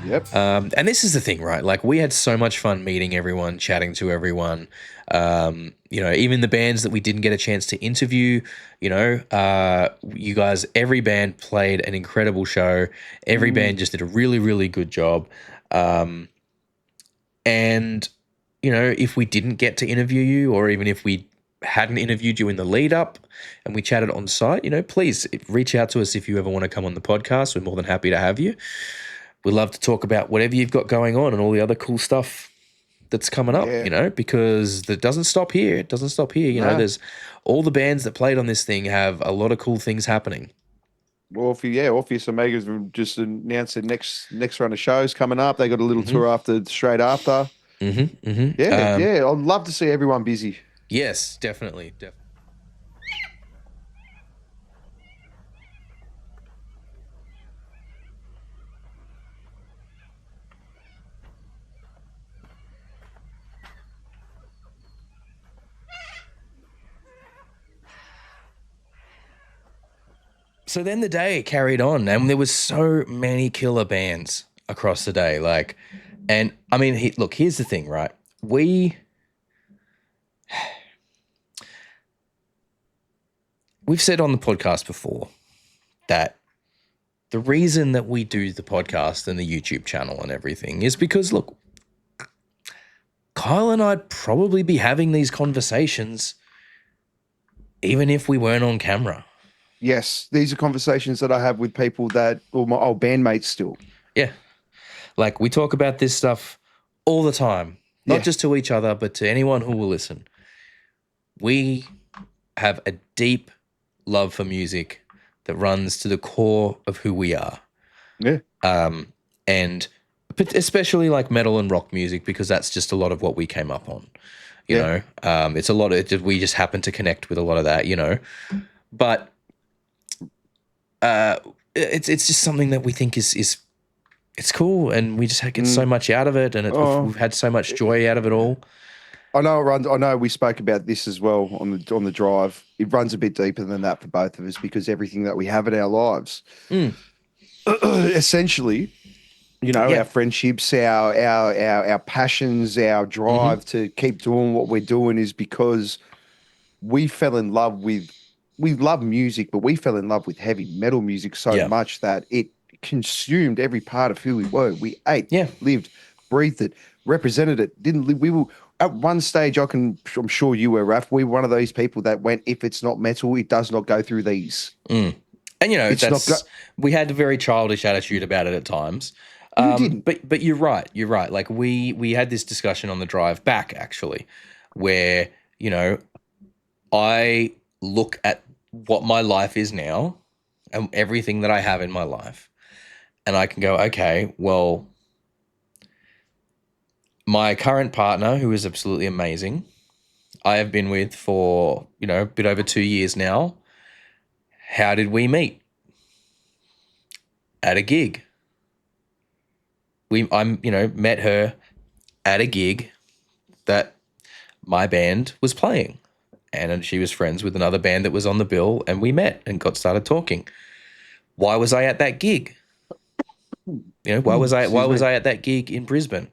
Yep. And this is the thing, right? Like we had so much fun meeting everyone, chatting to everyone. Even the bands that we didn't get a chance to interview, you guys, every band played an incredible show. Every band just did a really, really good job. And if we didn't get to interview you, or even if we hadn't interviewed you in the lead up and we chatted on site, please reach out to us if you ever want to come on the podcast. We're more than happy to have you. We'd love to talk about whatever you've got going on and all the other cool stuff that's coming up, because it doesn't stop here. It doesn't stop here. There's all the bands that played on this thing have a lot of cool things happening. Orpheus Omega's just announced their next run of shows coming up. They got a little tour straight after. I'd love to see everyone busy. Yes, definitely. So then the day carried on, and there was so many killer bands across the day. And I mean, look, here's the thing, right? We've said on the podcast before that the reason that we do the podcast and the YouTube channel and everything is because, look, Kyle and I'd probably be having these conversations even if we weren't on camera. Yes, these are conversations that I have with people my old bandmates still. Yeah. Like we talk about this stuff all the time, not just to each other, but to anyone who will listen. We have a deep love for music that runs to the core of who we are. Yeah. And especially like metal and rock music, because that's just a lot of what we came up on. You know, it's a lot of we just happen to connect with a lot of that, but it's just something that we think is it's cool, and we just get so much out of it, and we've had so much joy out of it all. I know we spoke about this as well on the drive. It runs a bit deeper than that for both of us, because everything that we have in our lives, essentially, our friendships, our passions, our drive to keep doing what we're doing is because we fell in love with. We love music, but we fell in love with heavy metal music so much that it consumed every part of who we were. We ate, lived, breathed it, represented it. Didn't live. We were at one stage. I'm sure you were, Raph. We were one of those people that went, if it's not metal, it does not go through these. And we had a very childish attitude about it at times. You didn't. But you're right. You're right. Like we had this discussion on the drive back, actually, where I look at what my life is now and everything that I have in my life, and I can go, okay, well, my current partner, who is absolutely amazing, I have been with for, a bit over 2 years now. How did we meet? At a gig. I met her at a gig that my band was playing. And she was friends with another band that was on the bill, and we met and started talking. Why was I at that gig? Why was I at that gig in Brisbane?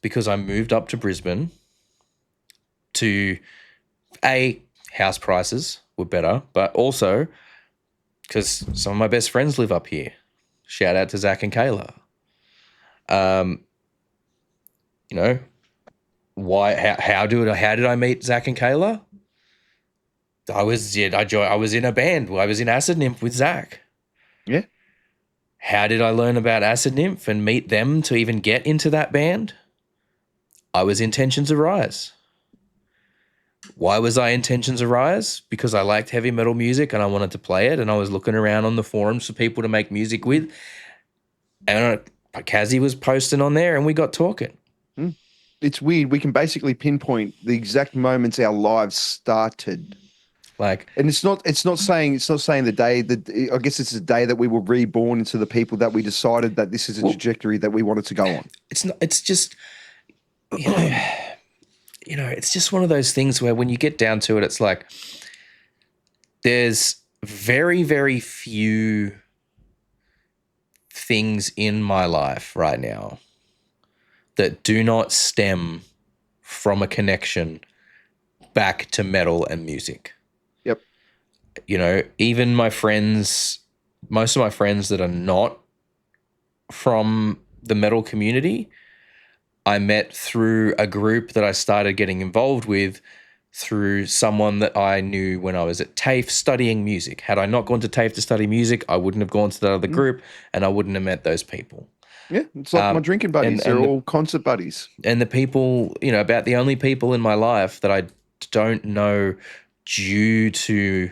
Because I moved up to Brisbane to house prices were better, but also because some of my best friends live up here. Shout out to Zach and Kayla. Why? How did I meet Zach and Kayla? I was in a band. I was in Acid Nymph with Zach. Yeah. How did I learn about Acid Nymph and meet them to even get into that band? I was in Tensions Arise. Why was I Intentions Arise? Because I liked heavy metal music and I wanted to play it, and I was looking around on the forums for people to make music with, and Kazzy was posting on there and we got talking. It's weird. We can basically pinpoint the exact moments our lives started. Like, and it's not saying the day that, I guess it's the day that we were reborn into the people that we decided that this is a trajectory that we wanted to go on. It's just, it's just one of those things where when you get down to it, it's like there's very, very few things in my life right now that do not stem from a connection back to metal and music. Yep. Even my friends, most of my friends that are not from the metal community, I met through a group that I started getting involved with through someone that I knew when I was at TAFE studying music. Had I not gone to TAFE to study music, I wouldn't have gone to that other group and I wouldn't have met those people. Yeah, it's like my drinking buddies. They're all concert buddies. And the people, about the only people in my life that I don't know due to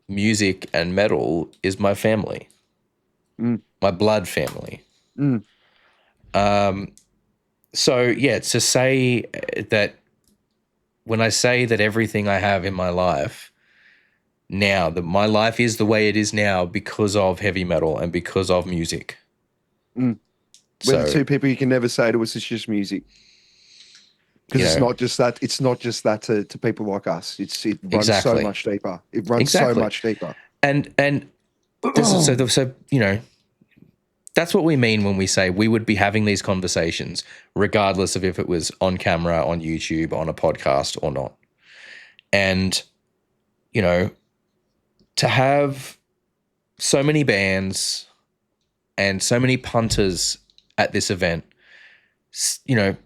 music and metal is my family, my blood family. So, yeah, to say that when I say that everything I have in my life now, that my life is the way it is now because of heavy metal and because of music. We're the two people you can never say to us, it's just music. Because it's not just that. It's not just that to people like us. It runs so much deeper. It runs so much deeper. And that's what we mean when we say we would be having these conversations regardless of if it was on camera, on YouTube, on a podcast or not. And, to have so many bands and so many punters at this event,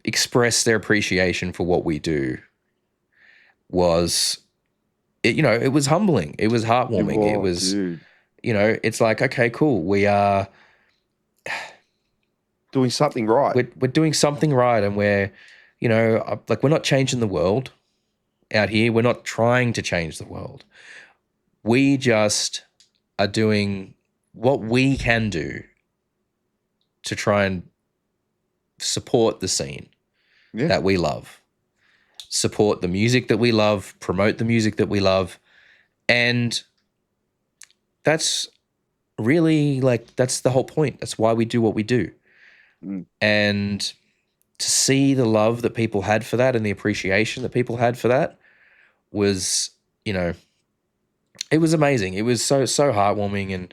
express their appreciation for what we do was, it was humbling. It was heartwarming. It was, dude. It's like, okay, cool. We are doing something right. We're doing something right. And we're, we're not changing the world out here. We're not trying to change the world. We just are doing what we can do to try and support the scene that we love, support the music that we love, promote the music that we love. And that's really that's the whole point. That's why we do what we do. And to see the love that people had for that and the appreciation that people had for that was, it was amazing. It was so heartwarming. And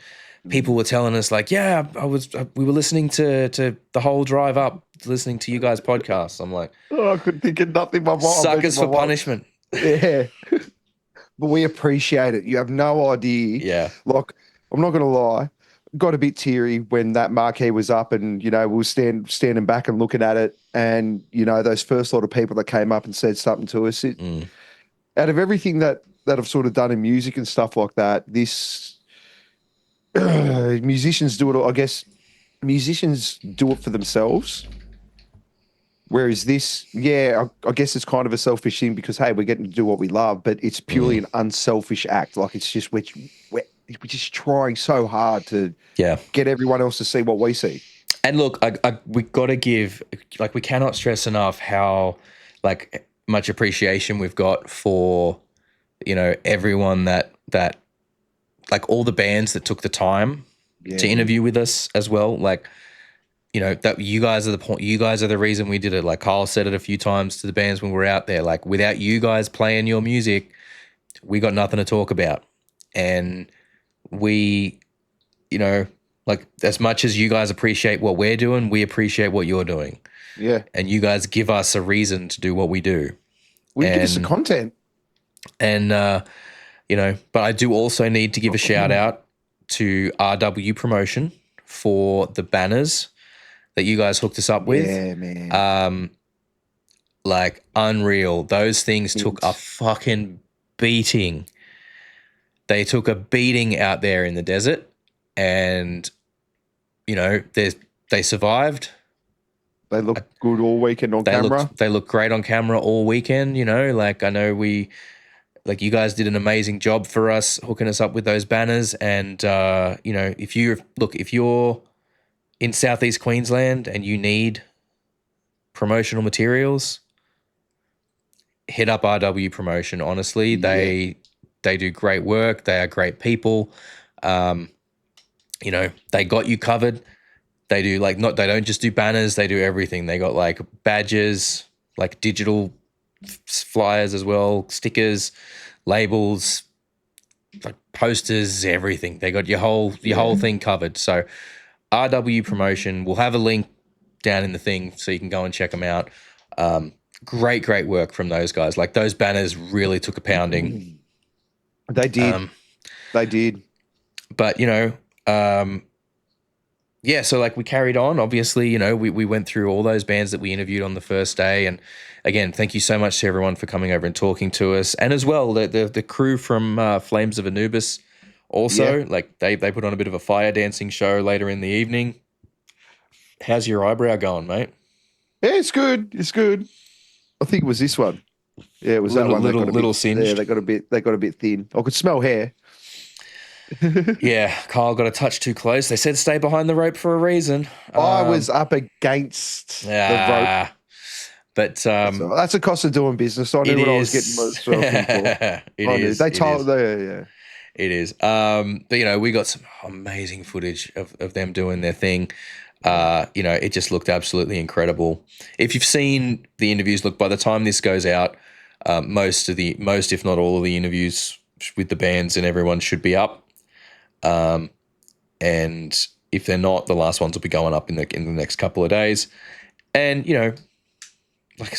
people were telling us we were listening to the whole drive up, listening to you guys' podcasts. I'm like, I couldn't think of nothing. Suckers for punishment. Yeah. But we appreciate it. You have no idea. Yeah. Like, I'm not going to lie. Got a bit teary when that marquee was up and, we were standing back and looking at it. And, those first lot of people that came up and said something to us. Out of everything that I've sort of done in music and stuff like that, this... musicians do it. I guess musicians do it for themselves, whereas this, I guess it's kind of a selfish thing because hey, we're getting to do what we love, but it's purely an unselfish act. Like it's just we're just trying so hard to get everyone else to see what we see. And look, we got to give we cannot stress enough how much appreciation we've got for everyone that all the bands that took the time to interview with us as well. That you guys are the point. You guys are the reason we did it. Like Kyle said it a few times to the bands when we were out there. Like without you guys playing your music, we got nothing to talk about. And we, as much as you guys appreciate what we're doing, we appreciate what you're doing. Yeah. And you guys give us a reason to do what we do. Give us the content. And, but I do also need to give a shout out to RW Promotion for the banners that you guys hooked us up with. Yeah, man. Unreal. Those things took a fucking beating. They took a beating out there in the desert and, they survived. They look good all weekend on camera. They look great on camera all weekend. You know, like I know you guys did an amazing job for us, hooking us up with those banners. And you know, if you're in Southeast Queensland and you need promotional materials, hit up RW Promotion. Honestly, they do great work. They are great people. You know, they got you covered. They do they don't just do banners, they do everything. They got like badges, like digital flyers as well, stickers, labels, like posters, everything. They got your whole thing covered. So RW Promotion, we'll have a link down in the thing so you can go and check them out. Great work from those guys. Like those banners really took a pounding. They did. They did. But, you know, yeah, so like we carried on. Obviously, you know, we went through all those bands that we interviewed on the first day. And again, thank you so much to everyone for coming over and talking to us. And as well, the crew from Flames of Anubis also, like they put on a bit of a fire dancing show later in the evening. How's your eyebrow going, mate? Yeah, it's good. It's good. I think it was this one. Yeah, it was that one. Little singed. Yeah, they got a bit thin. I could smell hair. Yeah, Kyle got a touch too close. They said stay behind the rope for a reason. I was up against the rope. But that's the cost of doing business. I knew what I was getting myself in for. It is. But you know, we got some amazing footage of them doing their thing. You know, it just looked absolutely incredible. If you've seen the interviews, look, by the time this goes out, most if not all of the interviews with the bands and everyone should be up. And if they're not, the last ones will be going up in the next couple of days. And, you know, like,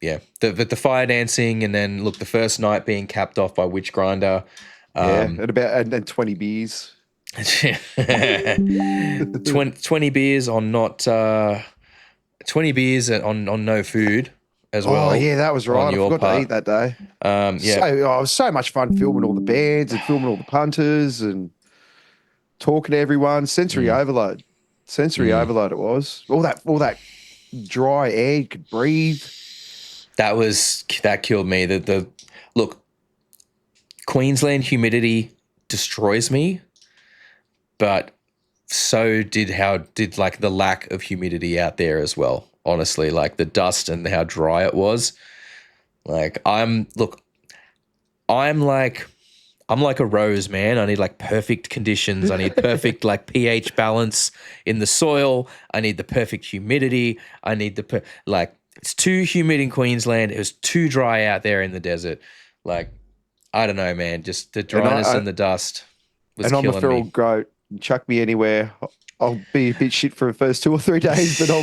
yeah, the fire dancing, and then look, the first night being capped off by Witch Grinder. And 20 beers. 20 beers on not 20 beers on no food as well. Oh yeah, that was right. I forgot to eat that day. Yeah, it was so much fun filming all the bands and filming all the punters and talking to everyone. Sensory overload. Overload. It was all that dry air you could breathe. That killed me. The look, Queensland humidity destroys me. But so did like the lack of humidity out there as well. Honestly, like the dust and how dry it was. Like I'm like a rose, man. I need like perfect conditions. I need perfect like pH balance in the soil. I need the perfect humidity. I need it's too humid in Queensland. It was too dry out there in the desert. Like I don't know, man. Just the dryness and the dust was killing me. And I'm a feral goat. Chuck me anywhere. I'll be a bit shit for the first 2 or 3 days, but I'll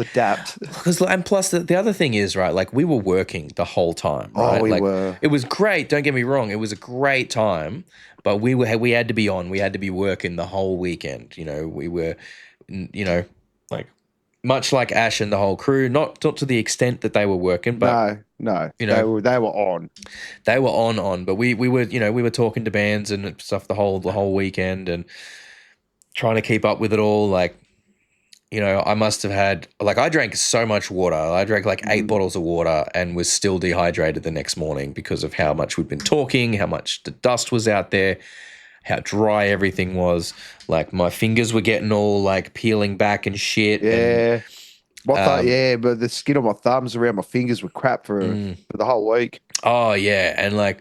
adapt. And plus the other thing is, right, like we were working the whole time, right? Oh, we like, were. It was great. Don't get me wrong. It was a great time, but we had to be on. We had to be working the whole weekend. You know, we were, you know, like much like Ash and the whole crew, not to the extent that they were working, but no, you know, they were on. They were on, but we were, you know, we were talking to bands and stuff the whole weekend and trying to keep up with it all. Like, you know, I must have had, like, I drank so much water. I drank like 8 bottles of water and was still dehydrated the next morning because of how much we'd been talking, how much the dust was out there, how dry everything was. Like my fingers were getting all like peeling back and shit. Yeah. But the skin on my thumbs around my fingers were crap for the whole week. Oh yeah. And like,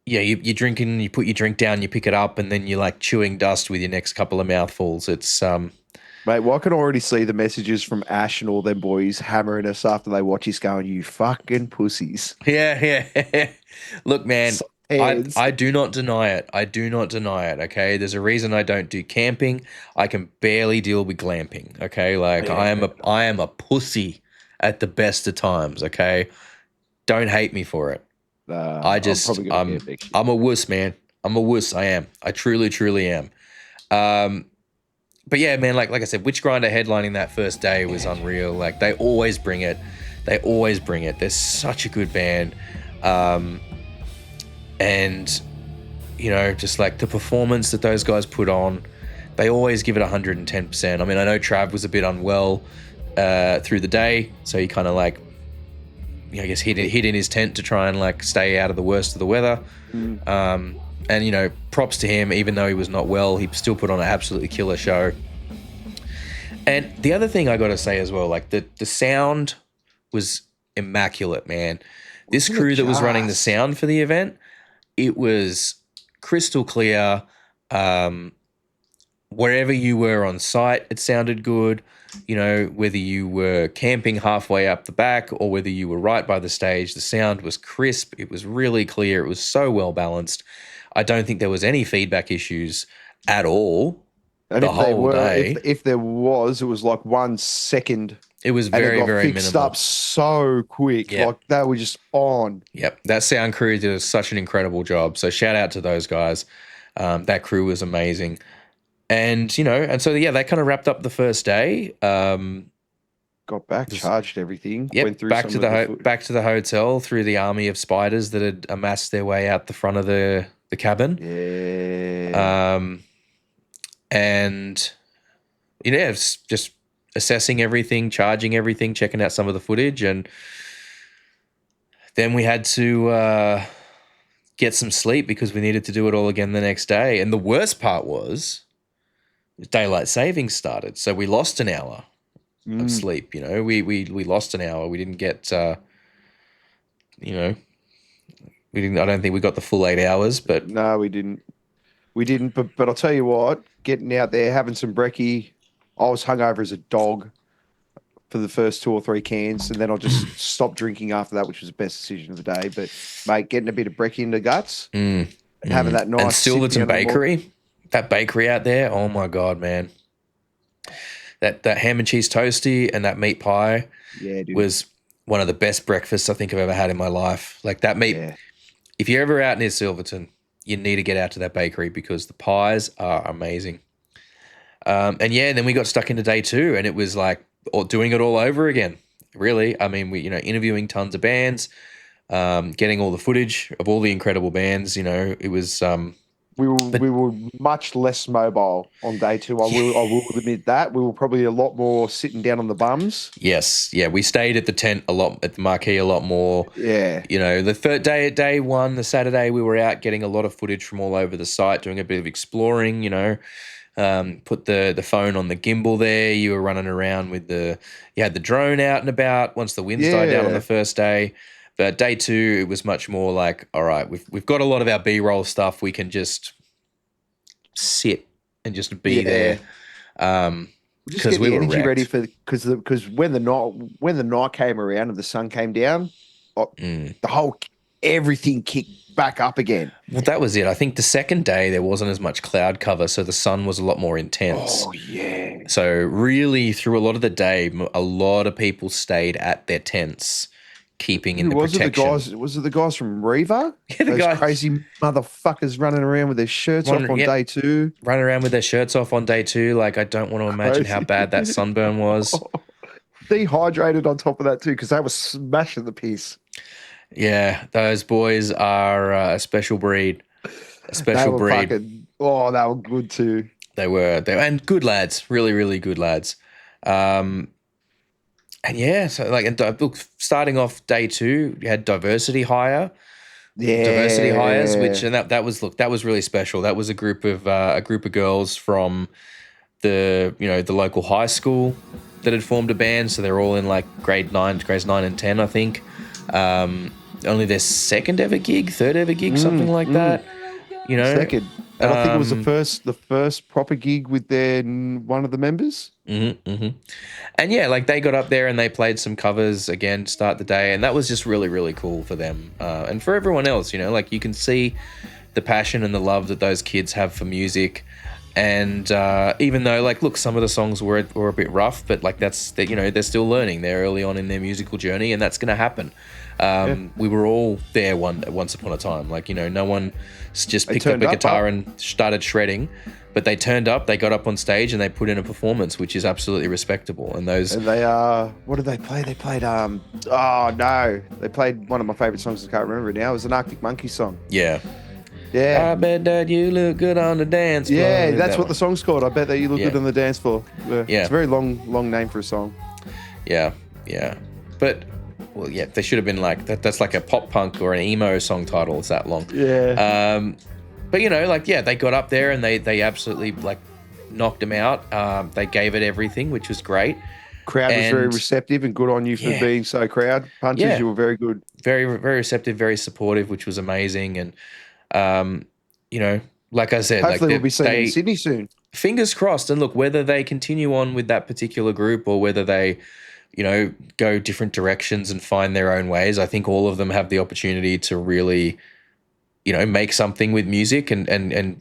yeah, you're drinking, you put your drink down, you pick it up, and then you're like chewing dust with your next couple of mouthfuls. It's mate, well, I can already see the messages from Ash and all them boys hammering us after they watch us going, you fucking pussies. Yeah. Look, man, I do not deny it. Okay, there's a reason I don't do camping. I can barely deal with glamping. Okay, like I am a pussy at the best of times. Okay, don't hate me for it. I'm a wuss, man. I'm a wuss. I am. I truly am. But yeah, man, like I said, Witch Grinder headlining that first day was unreal. Like they always bring it. They're such a good band. And, you know, just like the performance that those guys put on, They always give it 110%. I mean, I know Trav was a bit unwell through the day, so he kind of like, I guess hid in his tent to try and like stay out of the worst of the weather. And, you know, props to him, even though he was not well, he still put on an absolutely killer show. And the other thing I got to say as well, like the sound was immaculate, man. This crew that was running the sound for the event, it was crystal clear. Wherever you were on site, it sounded good. You know, whether you were camping halfway up the back or whether you were right by the stage, the sound was crisp. It was really clear. It was so well balanced. I don't think there was any feedback issues at all the whole day. If there was, it was like 1 second. It was very, very fixed minimal. up so quick. Yep. Like they were just on. Yep. That sound crew did such an incredible job. So shout out to those guys. That crew was amazing. And, you know, and so, yeah, they kind of wrapped up the first day. Got back, charged everything. Yep, went through back to the hotel through the army of spiders that had amassed their way out the front of the cabin. Yeah. And, you know, it's just assessing everything, charging everything, checking out some of the footage. And then we had to get some sleep because we needed to do it all again the next day. And the worst part was daylight savings started. So we lost an hour of sleep. You know, we lost an hour. We didn't get, you know, I don't think we got the full 8 hours, but. No, we didn't. But I'll tell you what, getting out there, having some brekkie, I was hungover as a dog for the first 2 or 3 cans, and then I'll just stop drinking after that, which was the best decision of the day. But, mate, getting a bit of brekkie in the guts, and having that nice... And Silverton Bakery, that bakery out there, oh, my God, man. That ham and cheese toasty and that meat pie was one of the best breakfasts I think I've ever had in my life. Like that meat... Yeah. If you're ever out near Silverton, you need to get out to that bakery because the pies are amazing. And then we got stuck into day 2 and it was like doing it all over again, really. I mean, we, you know, interviewing tons of bands, getting all the footage of all the incredible bands, you know, it was... We were much less mobile on day 2. I will admit that. We were probably a lot more sitting down on the bums. Yes. Yeah. We stayed at the tent a lot, at the marquee a lot more. Yeah. You know, the third day 1, the Saturday, we were out getting a lot of footage from all over the site, doing a bit of exploring, you know, put the phone on the gimbal there. You were running around with you had the drone out and about once the winds died down on the first day. But day 2, it was much more like, all right, we've got a lot of our B-roll stuff. We can just sit and just be there. Just get the energy ready for because when the night came around and the sun came down, everything kicked back up again. Well, that was it. I think the second day there wasn't as much cloud cover, so the sun was a lot more intense. Oh yeah. So really, through a lot of the day, a lot of people stayed at their tents, keeping in the protection. Was it the guys from Reva? Yeah, Those crazy motherfuckers running around with their shirts off on day 2. Running around with their shirts off on day 2. Like, I don't want to imagine how bad that sunburn was. Dehydrated on top of that too, because they were smashing the piss. Yeah, those boys are a special breed. A special breed. They were good too. They were and good lads. Really, really good lads. And yeah, so like, and starting off day 2, you had diversity hires, which that was really special. That was a group of girls from the local high school that had formed a band. So they're all in like grades 9 and 10, I think. Only their third ever gig, something like that. You know, second. And I think it was the first proper gig with one of the members. And yeah, like they got up there and they played some covers again to start the day, and that was just really, really cool for them and for everyone else. You know, like you can see the passion and the love that those kids have for music. And even though, like, look, some of the songs were a bit rough, but like they're still learning. They're early on in their musical journey, and that's going to happen. We were all there once upon a time. Like, you know, no one just picked up a guitar and started shredding, but they turned up, they got up on stage, and they put in a performance, which is absolutely respectable. And they what did they play? They played they played one of my favorite songs. I can't remember it now. It was an Arctic Monkeys song. Yeah. Yeah. I bet that you look good on the dance floor. Yeah, Is that's that what one? the song's called. I bet that you look good on the dance floor. Yeah. It's a very long name for a song. Yeah, yeah. But, well, yeah, they should have been like, that's like a pop punk or an emo song title. It's that long. Yeah. But, you know, like, yeah, they got up there and they absolutely, like, knocked them out. They gave it everything, which was great. Crowd was very receptive and good on you for being so crowd punches. Yeah. You were very good. Very, very receptive, very supportive, which was amazing. And, you know, like I said, Hopefully like we'll be seeing them in Sydney soon. Fingers crossed. And look, whether they continue on with that particular group or whether they, you know, go different directions and find their own ways, I think all of them have the opportunity to really, you know, make something with music and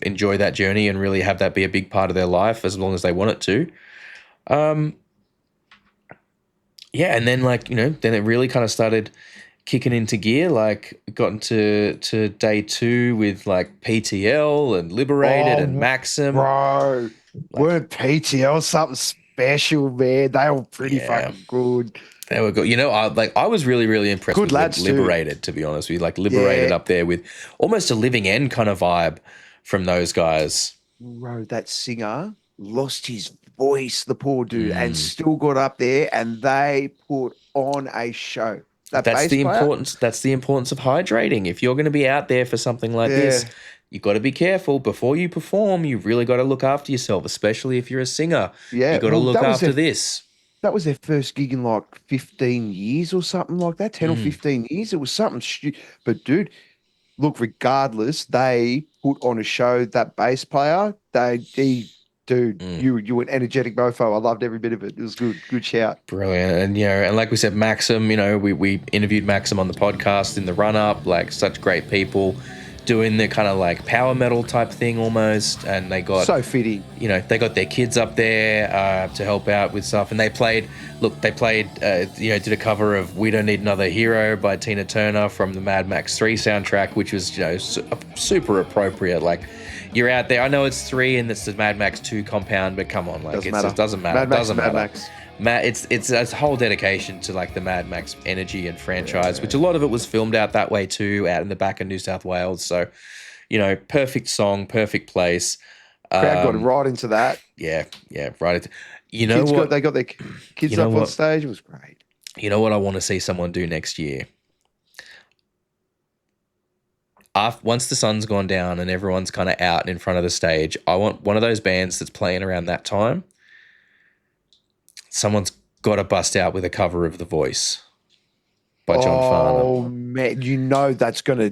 enjoy that journey and really have that be a big part of their life as long as they want it to. Yeah, and then, like, you know, then it really kind of started kicking into gear, like got into day 2 with like PTL and Liberated and Maxim. Bro, weren't PTL something special, man? They were pretty fucking good. They were good. You know, I was really, really impressed with lads too. Liberated, to be honest with you. Like Liberated up there with almost a Living End kind of vibe from those guys. Bro, that singer lost his voice, the poor dude, and still got up there and they put on a show. That's the importance. That's the importance of hydrating. If you're going to be out there for something like this, you got to be careful before you perform. You really got to look after yourself, especially if you're a singer. Yeah, you got to look after this. That was their first gig in like 15 years or something like that, 10 or 15 years. It was something stupid. But dude, look, regardless, they put on a show. That bass player, you were an energetic mofo. I loved every bit of it. It was good. Good shout. Brilliant. And, you know, and like we said, Maxim, you know, we interviewed Maxim on the podcast in the run-up, like such great people doing the kind of like power metal type thing almost. And they got... So fitting. You know, they got their kids up there to help out with stuff. And they played, you know, did a cover of We Don't Need Another Hero by Tina Turner from the Mad Max 3 soundtrack, which was, you know, super appropriate. Like, you're out there. I know it's 3 and it's the Mad Max 2 compound, but come on, like it doesn't matter. Mad Max, doesn't matter. It's a whole dedication to like the Mad Max energy and franchise, which a lot of it was filmed out that way too, out in the back of New South Wales. So, you know, perfect song, perfect place. Crowd got right into that. Yeah, right. You know what? They got their kids up on stage. It was great. You know what I want to see someone do next year? Once the sun's gone down and everyone's kind of out in front of the stage, I want one of those bands that's playing around that time. Someone's got to bust out with a cover of The Voice by John Farnham. Oh man, you know that's gonna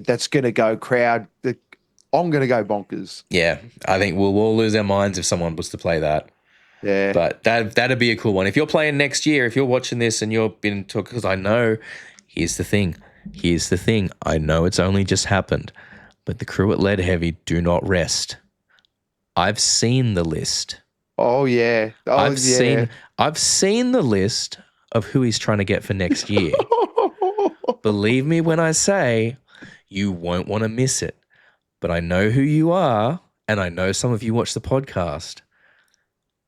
go crowd. I'm gonna go bonkers. Yeah, I think we'll all lose our minds if someone was to play that. Yeah, but that'd be a cool one. If you're playing next year, if you're watching this and you're been talking, because I know, here's the thing. I know it's only just happened, but the crew at Lead Heavy do not rest. I've seen the list. Oh yeah. I've seen the list of who he's trying to get for next year. Believe me when I say you won't want to miss it. But I know who you are, and I know some of you watch the podcast.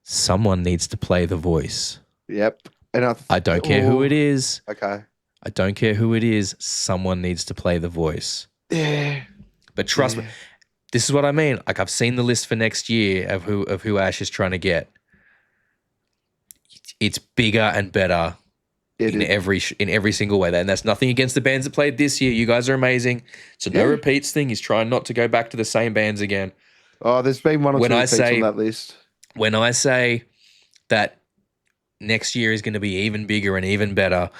Someone needs to play The Voice. Yep. And I don't care who it is. Okay. I don't care who it is. Someone needs to play The Voice. Yeah. But trust me, this is what I mean. Like, I've seen the list for next year of who Ash is trying to get. It's bigger and better in every single way. And that's nothing against the bands that played this year. You guys are amazing. It's a no repeats thing. He's trying not to go back to the same bands again. Oh, there's been one or two repeats on that list. When I say that next year is going to be even bigger and even better,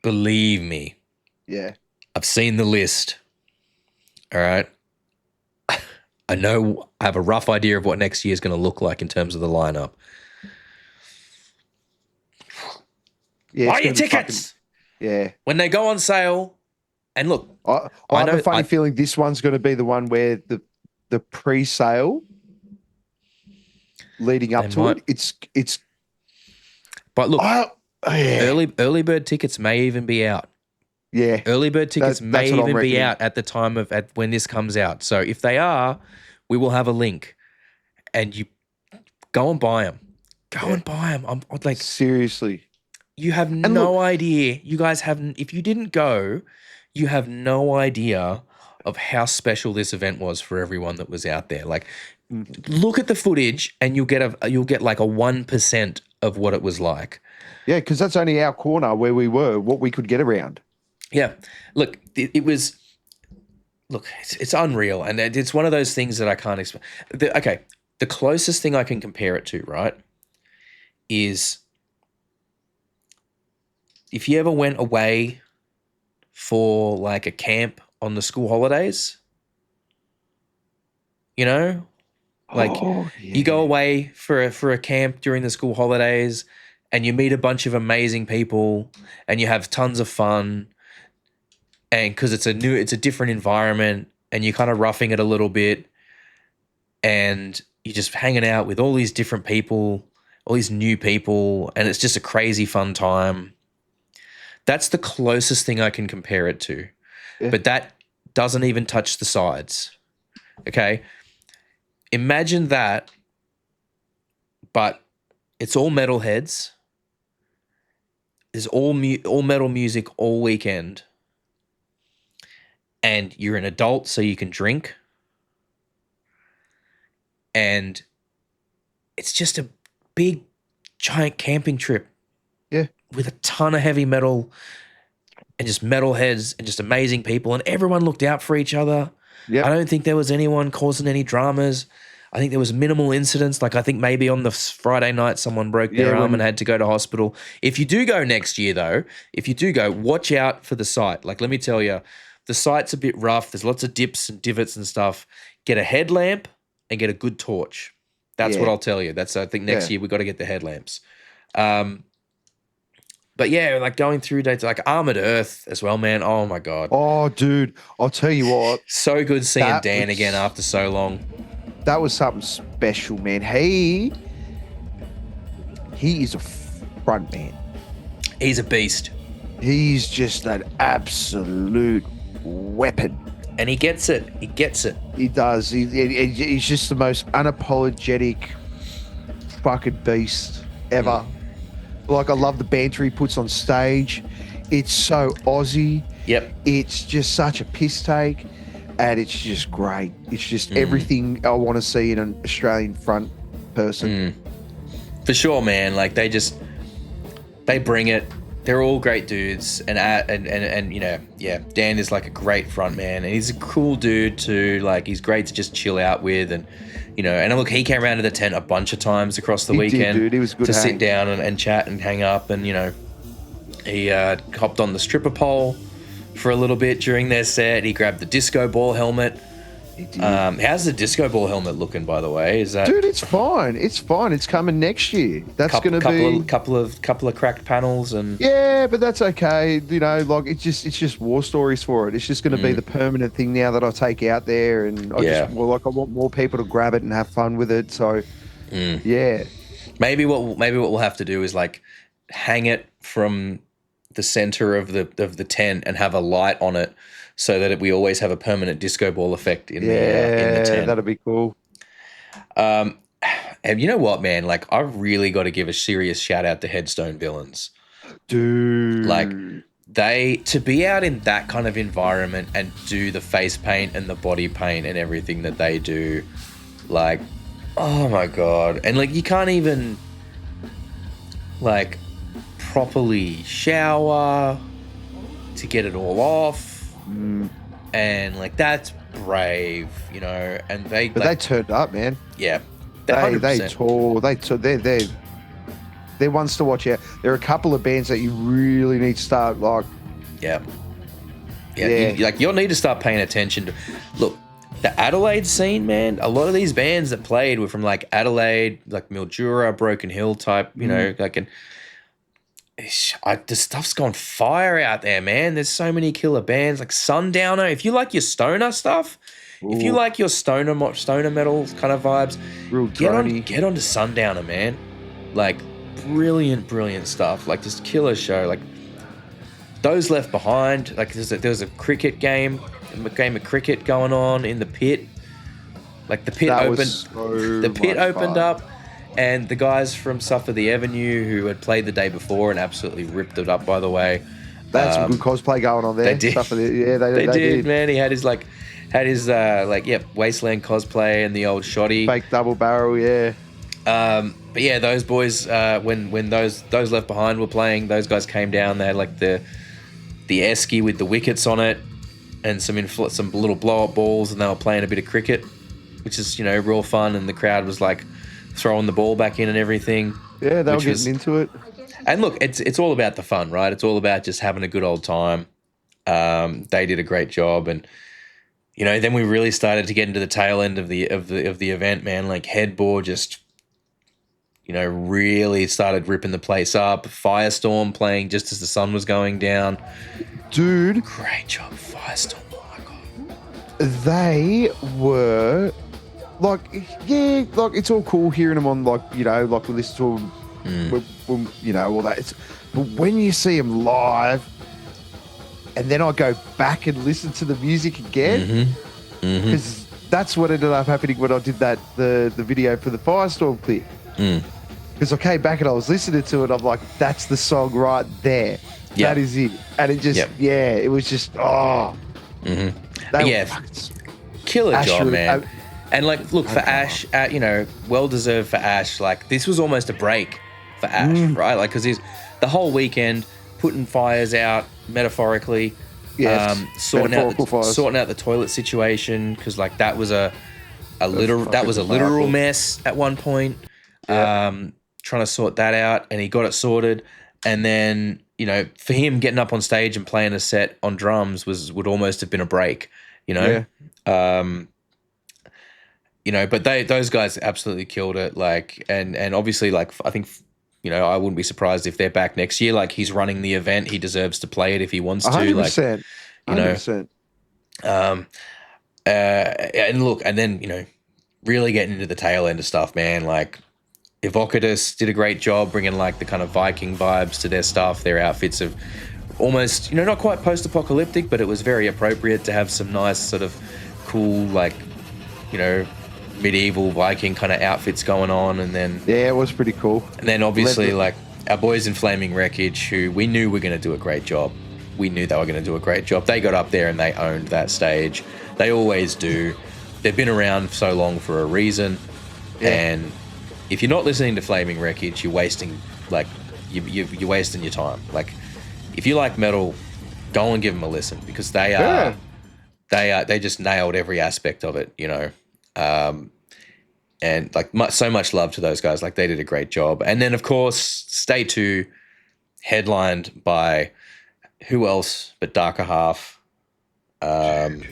believe me. Yeah. I've seen the list. All right. I know I have a rough idea of what next year is going to look like in terms of the lineup. Yeah, buy your tickets. When they go on sale, and look, I have a funny feeling this one's going to be the one where the pre-sale leading up to it. It's. But look, early bird tickets may even be out. Yeah, early bird tickets may even be out at the time of when this comes out. So if they are, we will have a link, and you go and buy them. Go and buy them. I'm like, seriously. You have no idea. You guys haven't. If you didn't go, you have no idea of how special this event was for everyone that was out there. Like, look at the footage, and you'll get like a 1% of what it was like. Yeah, because that's only our corner where we were, what we could get around. Yeah, look, it was. Look, it's unreal, and it's one of those things that I can't explain. Okay, the closest thing I can compare it to, right, is if you ever went away for like a camp on the school holidays, you know, like you go away for a camp during the school holidays, and you meet a bunch of amazing people, and you have tons of fun. And because it's a different environment, and you're kind of roughing it a little bit, and you're just hanging out with all these different people, all these new people, and it's just a crazy fun time. That's the closest thing I can compare it to. Yeah. But that doesn't even touch the sides. Okay? Imagine that, but it's all metalheads. There's all metal music all weekend. And you're an adult, so you can drink. And it's just a big, giant camping trip. Yeah. With a ton of heavy metal and just metalheads and just amazing people. And everyone looked out for each other. Yep. I don't think there was anyone causing any dramas. I think there was minimal incidents. Like, I think maybe on the Friday night someone broke their arm and had to go to hospital. If you do go next year, though, watch out for the site. Like, let me tell you, the site's a bit rough. There's lots of dips and divots and stuff. Get a headlamp and get a good torch. That's what I'll tell you. I think next year we've got to get the headlamps. But yeah, like going through dates, like Armored Earth as well, man. Oh my God. Oh, dude, I'll tell you what. So good seeing Dan again after so long. That was something special, man. He is a front man. He's a beast. He's just an absolute weapon. And he gets it. He gets it. He does. He's just the most unapologetic fucking beast ever. Like, I love the banter he puts on stage. It's so Aussie. Yep. It's just such a piss take. And it's just great. It's just everything I want to see in an Australian front person. For sure, man. Like, they bring it. They're all great dudes, and you know, yeah, Dan is like a great front man, and he's a cool dude too. Like, he's great to just chill out with, and you know, and look, he came around to the tent a bunch of times across the weekend. Dude. He was good to sit down and chat and hang up, and you know, he hopped on the stripper pole for a little bit during their set. He grabbed the disco ball helmet. How's the disco ball helmet looking, by the way? Is that, dude? It's fine. It's fine. It's coming next year. That's going to be couple of cracked panels and yeah, but that's okay. You know, like it's just war stories for it. It's just going to be the permanent thing now that I take out there, and I want more people to grab it and have fun with it. So yeah, maybe what we'll have to do is like hang it from the center of the tent and have a light on it, so that we always have a permanent disco ball effect in the tent. Yeah, that'd be cool. And you know what, man? Like, I've really got to give a serious shout out to Headstone Villains. Dude. Like, to be out in that kind of environment and do the face paint and the body paint and everything that they do, like, oh my God. And like, you can't even like properly shower to get it all off. And like, that's brave, you know. And they turned up, man. Yeah, they tore. They're ones to watch out. There are a couple of bands that you really need to start like. Yeah. You'll need to start paying attention to. Look, the Adelaide scene, man. A lot of these bands that played were from like Adelaide, like Mildura, Broken Hill type, you know, like an. The stuff's gone fire out there, man. There's so many killer bands like Sundowner. If you like your stoner stuff, if you like your stoner metal kind of vibes, get onto Sundowner, man. Like, brilliant stuff. Like, this killer show. Like, Those Left Behind. Like, there was a cricket game of cricket going on in the pit. Like, the pit opened up. And the guys from Suffer the Avenue, who had played the day before and absolutely ripped it up, by the way, They had some good cosplay going on there. They did. They did, man. He had his Wasteland cosplay and the old shoddy. Fake double barrel, yeah. But yeah, those boys, when those Left Behind were playing, those guys came down. They had like the esky with the wickets on it and some little blow up balls, and they were playing a bit of cricket, which is real fun. And the crowd was like throwing the ball back in and everything. Yeah, they were getting into it. And look, it's all about the fun, right? It's all about just having a good old time. They did a great job, and then we really started to get into the tail end of the event, man. Like Headboard just really started ripping the place up. Firestorm playing just as the sun was going down. Dude, great job, Firestorm. Oh my god, they were like, it's all cool hearing them on like we listen to them. All that. But when you see them live, and then I go back and listen to the music again, because that's what ended up happening when I did the video for the Firestorm clip. Because I came back and I was listening to it, I'm like, that's the song right there. That is it. And it just, it was just, killer Ash job, really, man. And like, look, for Ash, well deserved for Ash. Like, this was almost a break for Ash, right? Like, because he's the whole weekend putting fires out, metaphorically, sorting out the toilet situation, because like that was a literal mess at one point. Trying to sort that out, and he got it sorted. And then for him getting up on stage and playing a set on drums would almost have been a break, But those guys absolutely killed it. Like, and obviously, like, I think, I wouldn't be surprised if they're back next year. Like, he's running the event, he deserves to play it if he wants to. 100%. Like, 100%. And look, and then really getting into the tail end of stuff, man. Like, Evocatus did a great job bringing like the kind of Viking vibes to their stuff. Their outfits of almost, not quite post-apocalyptic, but it was very appropriate to have some nice sort of cool, like, medieval Viking kind of outfits going on. And then it was pretty cool. And then obviously like our boys in Flaming Wreckage, who we knew were going to do a great job. We knew they were going to do a great job. They got up there and they owned that stage. They always do. They've been around so long for a reason. And if you're not listening to Flaming Wreckage, you're wasting you're wasting your time. Like, if you like metal, go and give them a listen, because they just nailed every aspect of it, and like so much love to those guys. Like, they did a great job. And then of course, Stay 2 headlined by who else but Darker Half. The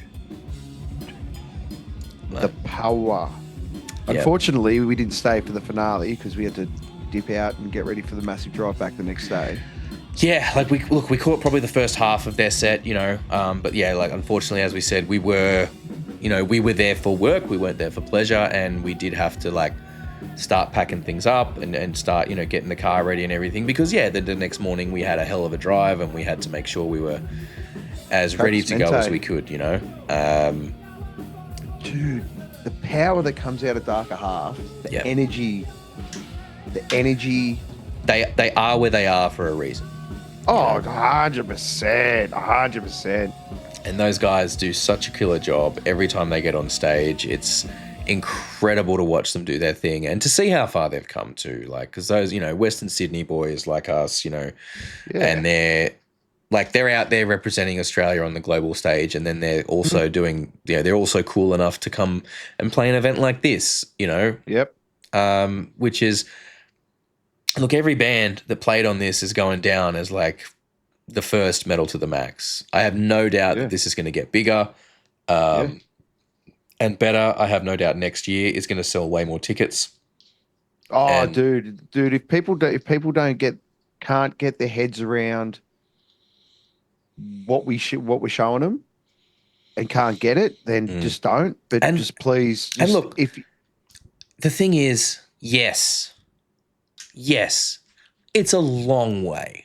power. Unfortunately, we didn't stay for the finale because we had to dip out and get ready for the massive drive back the next day. Yeah, like we caught probably the first half of their set, but yeah, like unfortunately, as we said, we were there for work, we weren't there for pleasure, and we did have to like start packing things up and start, getting the car ready and everything, because the next morning we had a hell of a drive and we had to make sure we were as ready to go as we could, Dude, the power that comes out of Darker Half, the energy. They are where they are for a reason. Oh, 100%, 100%. And those guys do such a killer job every time they get on stage. It's incredible to watch them do their thing and to see how far they've come to. Like, because those, Western Sydney boys like us, and they're out there representing Australia on the global stage, and then they're also doing, they're also cool enough to come and play an event like this, which is, look, every band that played on this is going down as like the first Metal to the Max. I have no doubt that this is going to get bigger and better. I have no doubt next year it's going to sell way more tickets. Oh, dude, if people can't get their heads around what we're showing them and can't get it, then just don't. But just please. And look, the thing is, yes, it's a long way.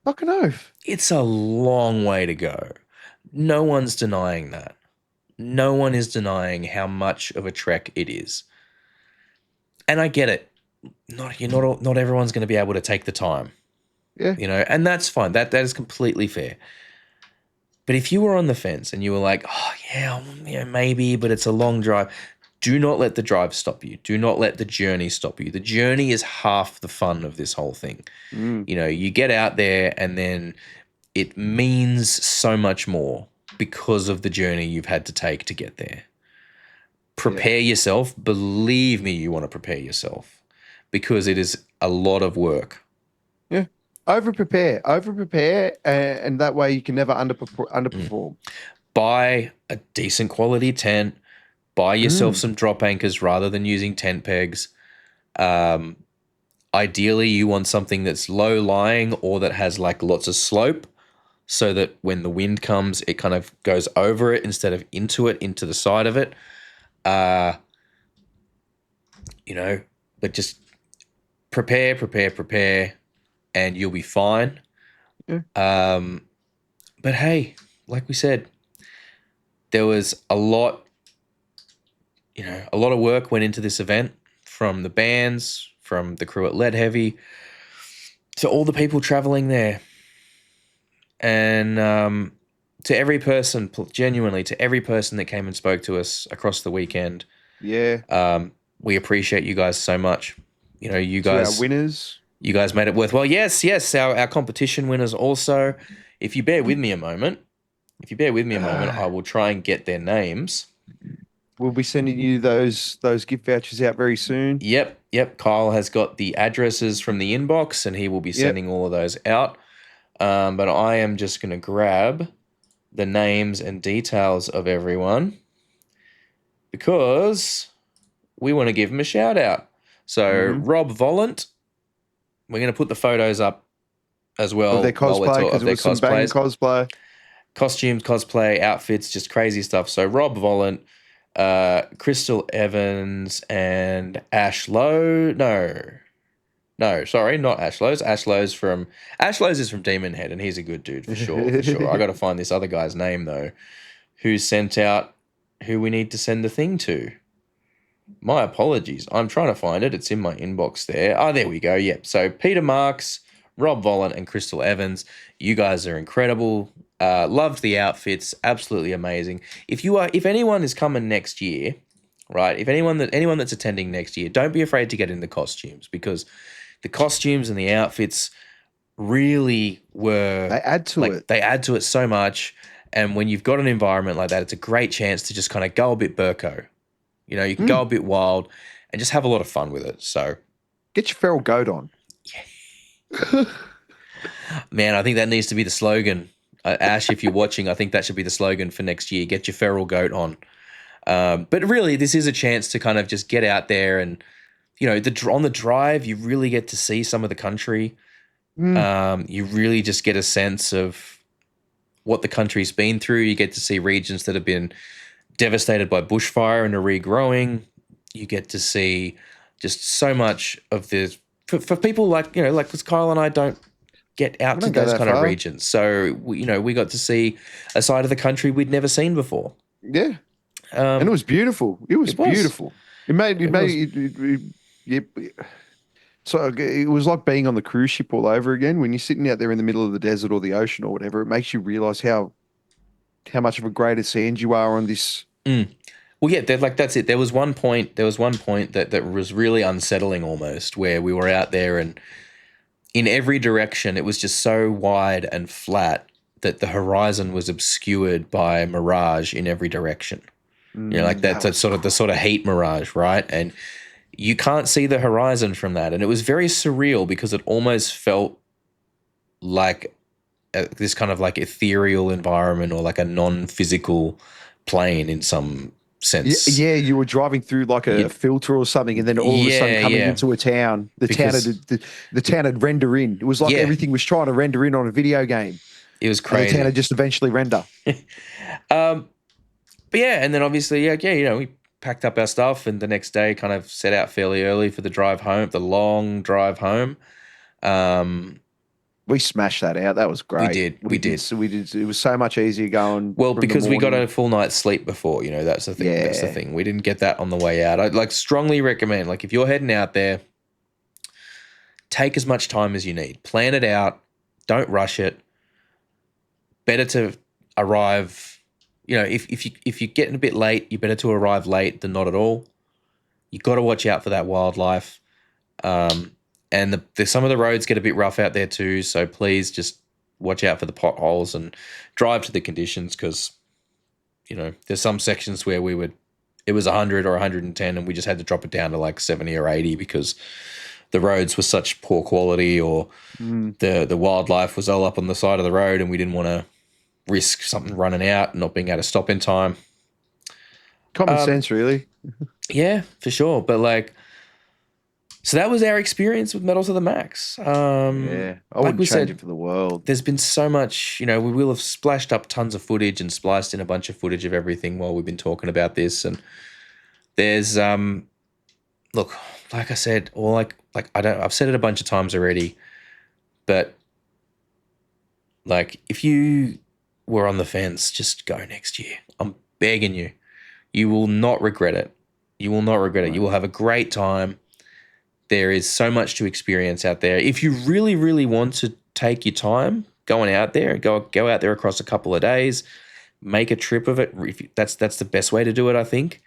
Fucking oath. It's a long way to go. No one's denying that. No one is denying how much of a trek it is. And I get it. Not everyone's going to be able to take the time. Yeah. You know, and that's fine. That is completely fair. But if you were on the fence and you were like, oh, yeah, maybe, but it's a long drive, do not let the drive stop you. Do not let the journey stop you. The journey is half the fun of this whole thing. You know, you get out there and then it means so much more because of the journey you've had to take to get there. Prepare yourself. Believe me, you want to prepare yourself because it is a lot of work. Yeah. Over prepare, and that way you can never underperform. Buy a decent quality tent. Buy yourself some drop anchors rather than using tent pegs. Ideally, you want something that's low lying or that has like lots of slope so that when the wind comes, it kind of goes over it instead of into the side of it. You know, but just prepare, and you'll be fine. Yeah. But hey, like we said, there was a lot of work went into this event from the bands, from the crew at Lead Heavy, to all the people traveling there. And to every person, genuinely, to every person that came and spoke to us across the weekend. Yeah. We appreciate you guys so much. You know, you guys, our winners. You guys made it worthwhile. Yes, our competition winners also. If you bear with me a moment, I will try and get their names. We'll be sending you those gift vouchers out very soon. Yep. Kyle has got the addresses from the inbox and he will be sending all of those out. But I am just going to grab the names and details of everyone because we want to give them a shout out. So Rob Volant, we're going to put the photos up as well. Of their cosplay, because it was some banging cosplay. Costumes, cosplay, outfits, just crazy stuff. So Rob Volant, Crystal Evans, and Ash Lowe. No, sorry, not Ash Lowe's. Ash Lowe's is from Demon Head, and he's a good dude for sure. I got to find this other guy's name though, who sent out who we need to send the thing to. My apologies. I'm trying to find it. It's in my inbox there. Oh, there we go. Yep. So Peter Marks, Rob Volant, and Crystal Evans. You guys are incredible. Loved the outfits. Absolutely amazing. If anyone is coming next year, right? If anyone that's attending next year, don't be afraid to get in the costumes because the costumes and the outfits really were. They add to it. They add to it so much. And when you've got an environment like that, it's a great chance to just kind of go a bit Burko. You know, you can go a bit wild and just have a lot of fun with it. So get your feral goat on. Yeah. Man, I think that needs to be the slogan. Ash, if you're watching, I think that should be the slogan for next year. Get your feral goat on. But really, this is a chance to kind of just get out there and, you know, on the drive, you really get to see some of the country. You really just get a sense of what the country's been through. You get to see regions that have been devastated by bushfire and are regrowing. You get to see just so much of this for people like, you know, like because Kyle and I don't get out to those kind of regions. So, we got to see a side of the country we'd never seen before. Yeah. And it was beautiful. It was beautiful. So it was like being on the cruise ship all over again. When you're sitting out there in the middle of the desert or the ocean or whatever, it makes you realize how much of a grain of sand you are on this. Well, yeah, that's it. There was one point that was really unsettling almost, where we were out there and in every direction it was just so wide and flat that the horizon was obscured by mirage in every direction. You know, like that's sort of the sort of heat mirage, right? And you can't see the horizon from that. And it was very surreal because it almost felt like this kind of like ethereal environment or like a non-physical plane in some sense. Yeah, you were driving through like a filter or something, and then all of a sudden coming into a town. The town had render in. It was like everything was trying to render in on a video game. It was crazy. And the town had just eventually render. But yeah, and then obviously, we packed up our stuff and the next day kind of set out fairly early for the drive home, the long drive home. We smashed that out. That was great. We did. So we did. It was so much easier going. Well, because we got a full night's sleep before, that's the thing. Yeah. That's the thing. We didn't get that on the way out. I'd strongly recommend, if you're heading out there, take as much time as you need. Plan it out. Don't rush it. Better to arrive, if you're getting a bit late, you're better to arrive late than not at all. You got to watch out for that wildlife. And some of the roads get a bit rough out there too, so please just watch out for the potholes and drive to the conditions, because there's some sections where it was 100 or 110 and we just had to drop it down to like 70 or 80 because the roads were such poor quality, or the wildlife was all up on the side of the road and we didn't want to risk something running out and not being able to stop in time. Common sense, really. Yeah, for sure. But so that was our experience with Metal to the Max. I wouldn't change it for the world. There's been so much, we will have splashed up tons of footage and spliced in a bunch of footage of everything while we've been talking about this. And there's, look, like I said, or I've said it a bunch of times already, but if you were on the fence, just go next year. I'm begging you. You will not regret it. You will not regret it. You will have a great time. There is so much to experience out there. If you really, really want to take your time going out there and go out there across a couple of days, make a trip of it. That's the best way to do it, I think.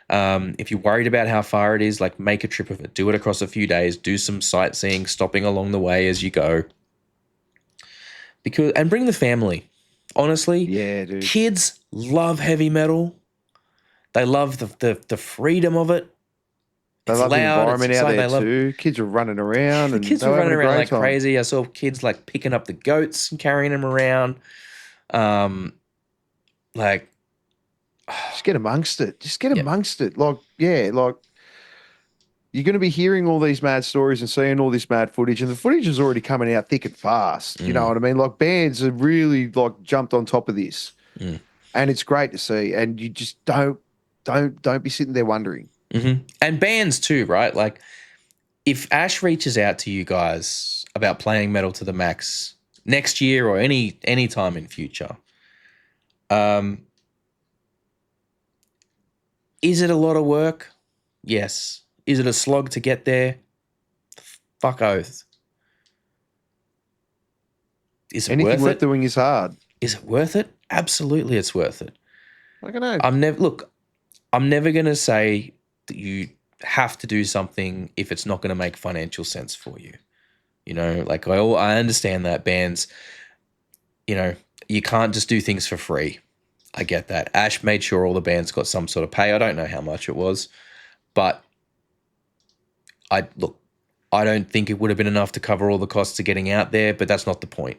If you're worried about how far it is, make a trip of it. Do it across a few days. Do some sightseeing, stopping along the way as you go. And bring the family. Honestly, yeah, dude. Kids love heavy metal. They love the freedom of it. They love the environment out there too. Kids are running around. The kids were running around like crazy. I saw kids picking up the goats and carrying them around. Just get amongst it. Just get amongst it. You're going to be hearing all these mad stories and seeing all this mad footage, and the footage is already coming out thick and fast. You know what I mean? Bands have really jumped on top of this, and it's great to see. And you just don't be sitting there wondering. Mm-hmm. And bands too, right? If Ash reaches out to you guys about playing Metal to the Max next year or any time in future, is it a lot of work? Yes. Is it a slog to get there? Fuck oath. Is it Anything worth it? doing is hard. Is it worth it? Absolutely, it's worth it. I don't know. I'm never going to say that you have to do something if it's not going to make financial sense for you. I understand that bands, you can't just do things for free. I get that. Ash made sure all the bands got some sort of pay. I don't know how much it was, but I don't think it would have been enough to cover all the costs of getting out there, but that's not the point.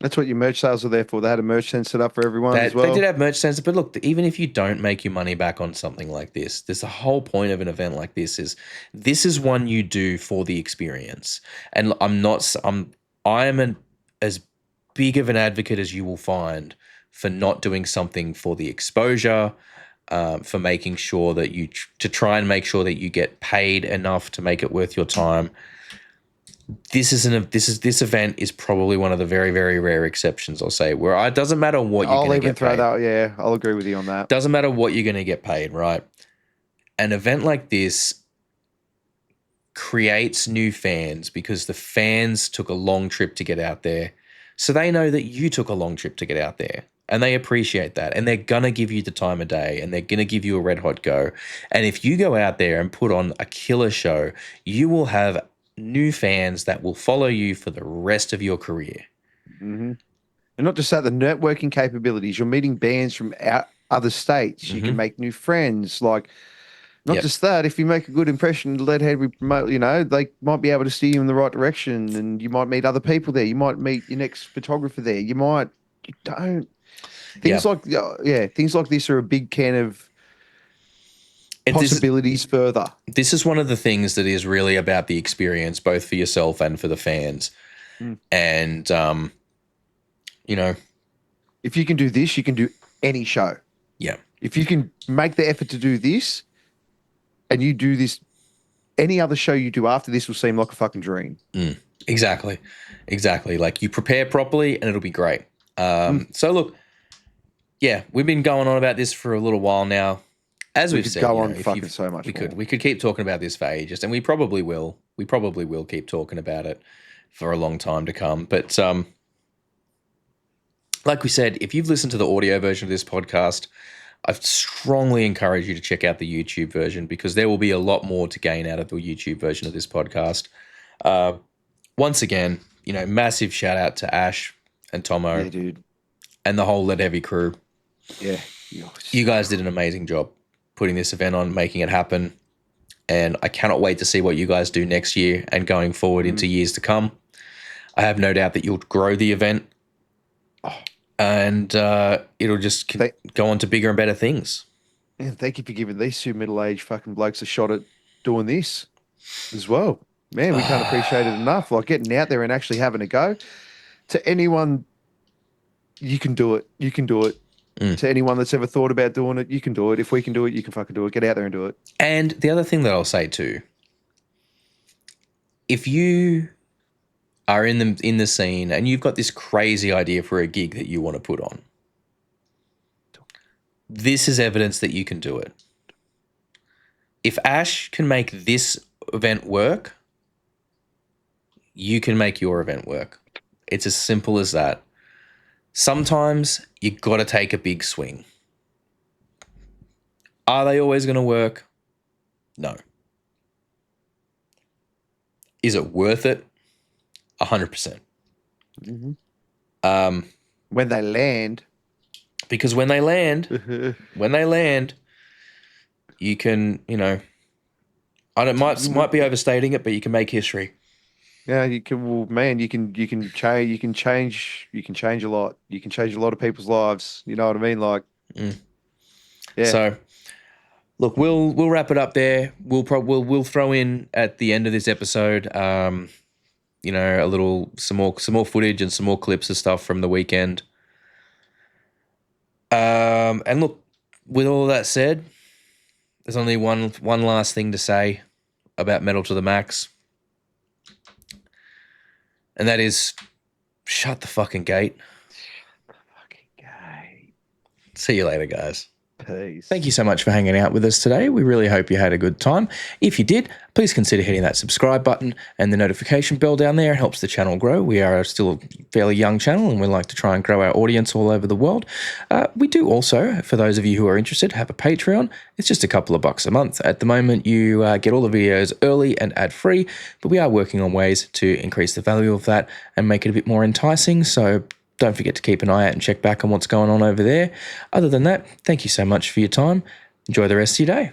That's what your merch sales are there for. They had a merch tent set up for everyone as well. They did have merch stands, but look, even if you don't make your money back on something like this, there's the whole point of an event like this is one you do for the experience. And I am as big of an advocate as you will find for not doing something for the exposure, for making sure that to try and make sure that you get paid enough to make it worth your time. This event is probably one of the very, very rare exceptions, I'll say, where it doesn't matter what you're going to get paid. I'll agree with you on that. Doesn't matter what you're going to get paid, right? An event like this creates new fans because the fans took a long trip to get out there. So they know that you took a long trip to get out there, and they appreciate that. And they're going to give you the time of day, and they're going to give you a red hot go. And if you go out there and put on a killer show, you will have new fans that will follow you for the rest of your career. Mm-hmm. And not just that, the networking capabilities. You're meeting bands from other states. You can make new friends. Not just that, if you make a good impression, Leadhead, we promote, they might be able to steer you in the right direction, and you might meet other people there. You might meet your next photographer there. Things like this are a big can of possibilities further. This is one of the things that is really about the experience, both for yourself and for the fans. And, if you can do this, you can do any show. Yeah. If you can make the effort to do this and you do this, any other show you do after this will seem like a fucking dream. Exactly. You prepare properly and it'll be great. So look, we've been going on about this for a little while now. as we we've could said, go you on know, fucking so much we more. could keep talking about this for ages, and we probably will. We probably will keep talking about it for a long time to come. But like we said, if you've listened to the audio version of this podcast, I strongly encourage you to check out the YouTube version, because there will be a lot more to gain out of the YouTube version of this podcast. Once again, you know, massive shout out to Ash and Tomo, Yeah, dude. and the whole Let Heavy crew. Yeah. You guys did an amazing job putting this event on, making it happen. And I cannot wait to see what you guys do next year and going forward into years to come. I have no doubt that you'll grow the event, and it'll just go on to bigger and better things. Man, thank you for giving these two middle-aged fucking blokes a shot at doing this as well. Man, we can't appreciate it enough. Like, getting out there and actually having a go. To anyone, you can do it. You can do it. To anyone that's ever thought about doing it, you can do it. If we can do it, you can fucking do it. Get out there and do it. And the other thing that I'll say too, if you are in the scene and you've got this crazy idea for a gig that you want to put on, this is evidence that you can do it. If Ash can make this event work, you can make your event work. It's as simple as that. Sometimes you got to take a big swing. Are they always going to work? No. Is it worth it? 100%. When they land. Because when they land, you can, you know, might be overstating it, but you can make history. Yeah, you can. Well, man, you can change. You can change a lot. You can change a lot of people's lives. You know what I mean? Like, yeah. So, look, we'll wrap it up there. We'll throw in at the end of this episode, you know, some more footage and some more clips of stuff from the weekend. And look, with all that said, there's only one last thing to say about Metal to the Max. And that is, shut the fucking gate. See you later, guys. Peace. Thank you so much for hanging out with us today. We really hope you had a good time. If you did, please consider hitting that subscribe button and the notification bell down there. It helps the channel grow. We are still a fairly young channel, and we like to try and grow our audience all over the world. We do also, for those of you who are interested, have a Patreon. It's just a couple of bucks a month. At the moment, you get all the videos early and ad-free, but we are working on ways to increase the value of that and make it a bit more enticing. So don't forget to keep an eye out and check back on what's going on over there. Other than that, thank you so much for your time. Enjoy the rest of your day.